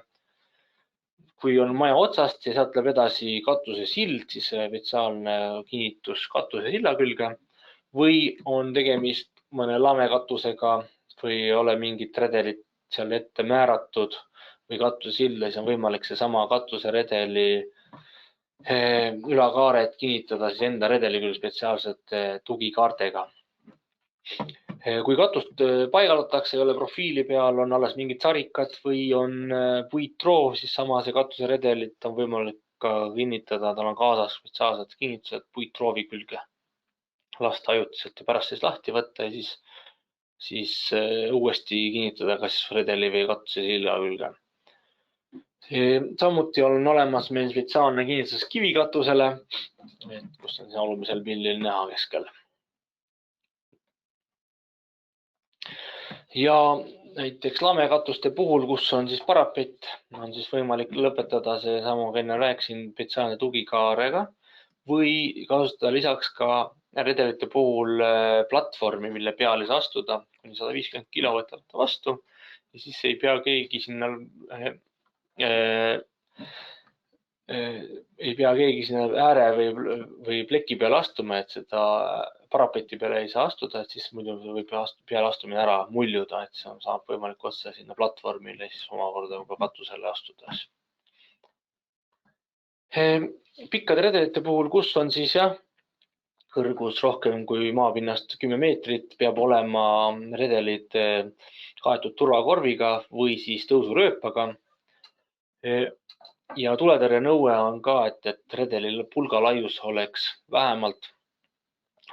Kui on maja otsast ja sealt läheb edasi katuse sild, siis spetsiaalne kinnitus katuse silla külge. Või on tegemist mõne lamekatusega või ei ole mingit redelit seal ette määratud või katuse silda, siis on võimalik seesama katuse redeli ülakaaret kinnitada enda redeli küll spetsiaalsete tugikaartega. Kui katust paigaldatakse, ei ole profiili peal, on alles mingid sarikad või on puitroov, siis sama see katuse redelit on võimalik ka kinnitada, tal on kaasas spetsiaalsed kinnitused puitroovi külge. Lasta ajutiselt ja pärast lahti võtta ja siis uuesti kinnitada kas redeli või katuse silla külge. Samuti on olemas meil spetsiaalne kinnitus kivikatusele, kus on olulisel pildil näha keskel. Ja näiteks lamekatuste puhul, kus on siis parapett, on siis võimalik lõpetada see sama, enne rääkisin, spetsiaalne tugikaarega või kasutada lisaks ka redelite puhul platvormi, mille peale saa astuda, kuni 150 kilo võtab vastu ja siis ei pea keegi sinna ääre või pleki peale astuma, et seda parapeti peale ei saa astuda, et siis muidu võib peale astumine ära muljuda, et see saab võimalik otse sinna platvormile, siis omakorda ka katusele astudes. Pikkade redelite puhul, kus on siis kõrgus rohkem kui maapinnast 10 meetrit, peab olema redelid kaetud turvakorviga või siis tõusurööpaga. Ja tuletõrje nõue on ka, et redelil pulgalaius oleks vähemalt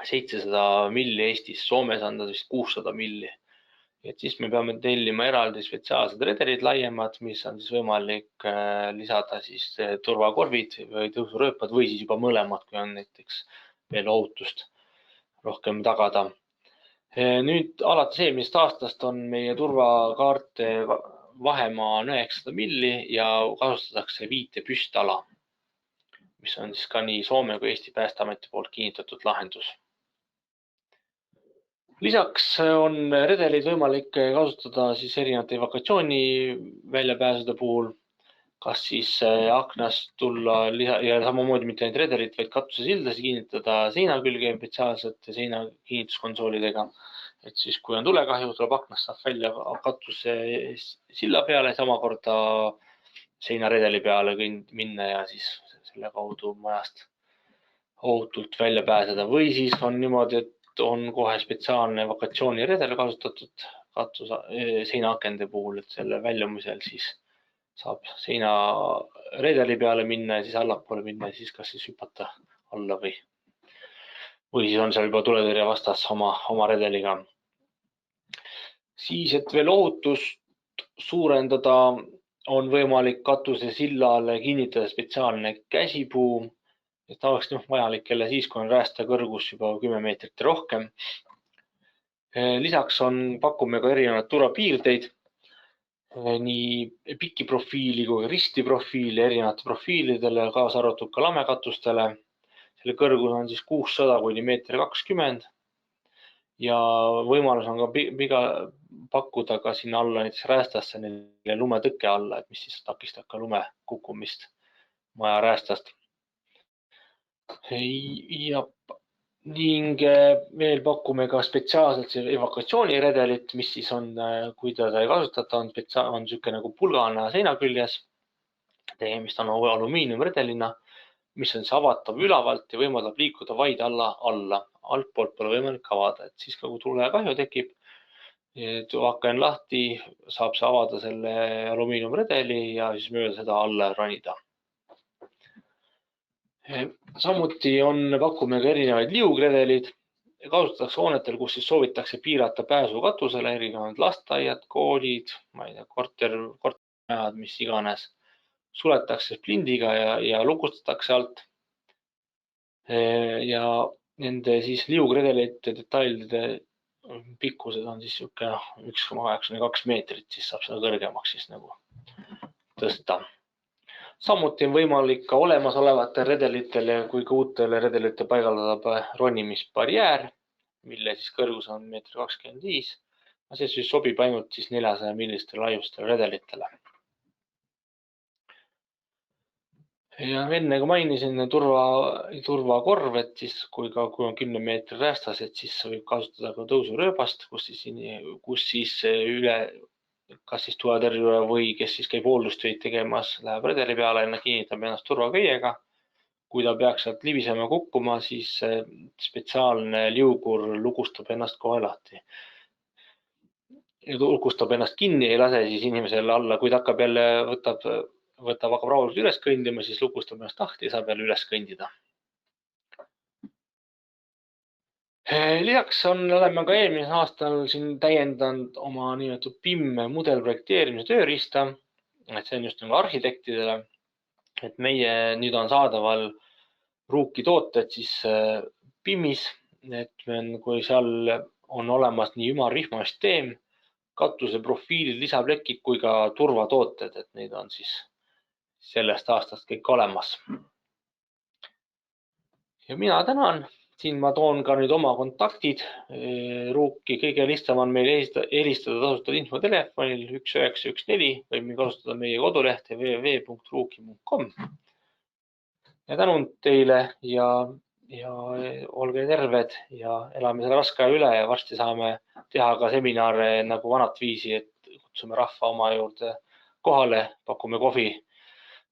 700 milli Eestis, Soomes on ta vist 600 milli. Et siis me peame tellima eraldi spetsiaalsed redelid laiemad, mis on siis võimalik lisada siis turvakorvid või tõusurööpad või siis juba mõlemad, kui on näiteks veel ohutust rohkem tagada. Nüüd alates eelmisest aastast on meie turvakaarte vahemaa 900 milli ja kasutatakse 5 püstala, mis on siis ka nii Soome kui Eesti Päästeameti poolt kinnitatud lahendus. Lisaks on redelid võimalik kasutada siis erinevate evakuatsiooni väljapääsude puhul, kas siis aknast tulla ja samamoodi mitte ainult redelit, vaid katusesildasid kinnitada seina külge spetsiaalsete seina kinnituskonsoolidega. Et siis, kui on tulekahju, tuleb aknast saab välja katuse silla peale, samakorda seinaredeli peale minna ja siis selle kaudu majast ohutult välja pääseda. Või siis on niimoodi, et on kohe spetsiaalne evakuatsiooniredel kasutatud seinaakende puhul, et selle väljumisel siis saab seinaredeli peale minna ja siis allapoole minna ja siis kas siis hüpata alla või siis on seal juba tuletõrje vastas oma redeliga. Siis, et veel ohutust suurendada, on võimalik katuse sillale kinnitada spetsiaalne käsipuu, et ta oleks vajalik jälle siis, kui on räästa kõrgus juba 10 meetrit ja rohkem. Lisaks pakume ka erinevaid turvapiirdeid, nii piki profiili kui risti profiili erinevate profiilidele, kaasa arvatud ka lamekatustele. Selle kõrgus on siis 600 kuni 1,20 meetrit ja võimalus on ka pakkuda ka sinna alla näiteks räästasse neile lumetõkke alla, et mis siis takistab ka lume kukkumist maja räästast. Ja ning veel pakume ka spetsiaalselt evakuatsiooniredelit, mis siis on, kui teda ei kasutata, on niisugune nagu pulgana seina küljes. Tegemist on alumiiniumredelina, mis on siis avatav ülavalt ja võimaldab liikuda vaid alla. Altpoolt pole võimalik avada, et siis kui tulekahju tekib, aken lahti, saab see avada selle alumiiniumredeli ja siis mööda seda alla ronida. Samuti pakume ka erinevaid liugredelid. Kasutatakse hoonetel, kus siis soovitakse piirata pääsu katusele, erinevad lasteaiad, koolid, kortermajad, mis iganes. Suletakse splindiga ja lukustatakse alt. Ja nende siis liugredelite detailide pikkused on siis niisugune 1,82 meetrit, siis saab seda kõrgemaks siis nagu tõsta. Samuti on võimalik ka olemasolevate redelitele kui ka uutele redelite paigaldada ronimisbarjäär, mille siis kõrgus on 1,25 meetrit. See siis sobib ainult siis 400 millistele laiustele redelitele. Ja enne kui mainisin turvakorv, et siis kui on 10 meetri räästas, et siis võib kasutada ka tõusurööbast, kus siis kas siis tuletõrjura või kes siis käib hooldustöid tegemas, läheb redeli peale ja kinnitab ennast turvaköiega. Kui ta peaks sealt libisema kukkuma, siis spetsiaalne liugur lukustab ennast kohe lahti. Lukustab ennast kinni, ei lase siis inimesele alla, kui ta hakkab jälle hakkab rahulikult üles kõndima, siis lukustab ennast lahti ja saab jälle üles kõndida. Lisaks oleme ka eelmisel aastal siin täiendanud oma nimetatud PIM mudelprojekteerimise tööriista, et see on just nagu arhitektidele, et meie nüüd on saadaval Ruuki tooted siis PIM-is, et kui seal on olemas nii ümarvihmasüsteem, katuseprofiilid, lisaplekid kui ka turvatooted, et neid on siis sellest aastast kõik olemas. Ja mina tänan. Siin ma toon ka nüüd oma kontaktid. Ruuki kõige lihtsam on meil helistada tasuta infotelefonil 1914 või kasutada meie kodulehte www.ruuki.com. Ja tänud teile ja olge terved ja elame selle raske aja üle ja varsti saame teha ka seminare nagu vanat viisi, et kutsume rahva oma juurde kohale, pakume kohvi,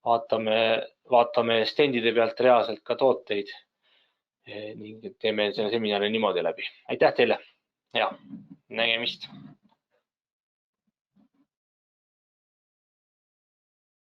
vaatame stendide pealt reaalselt ka tooteid ning teeme selle seminari niimoodi läbi. Aitäh teile ja nägemist!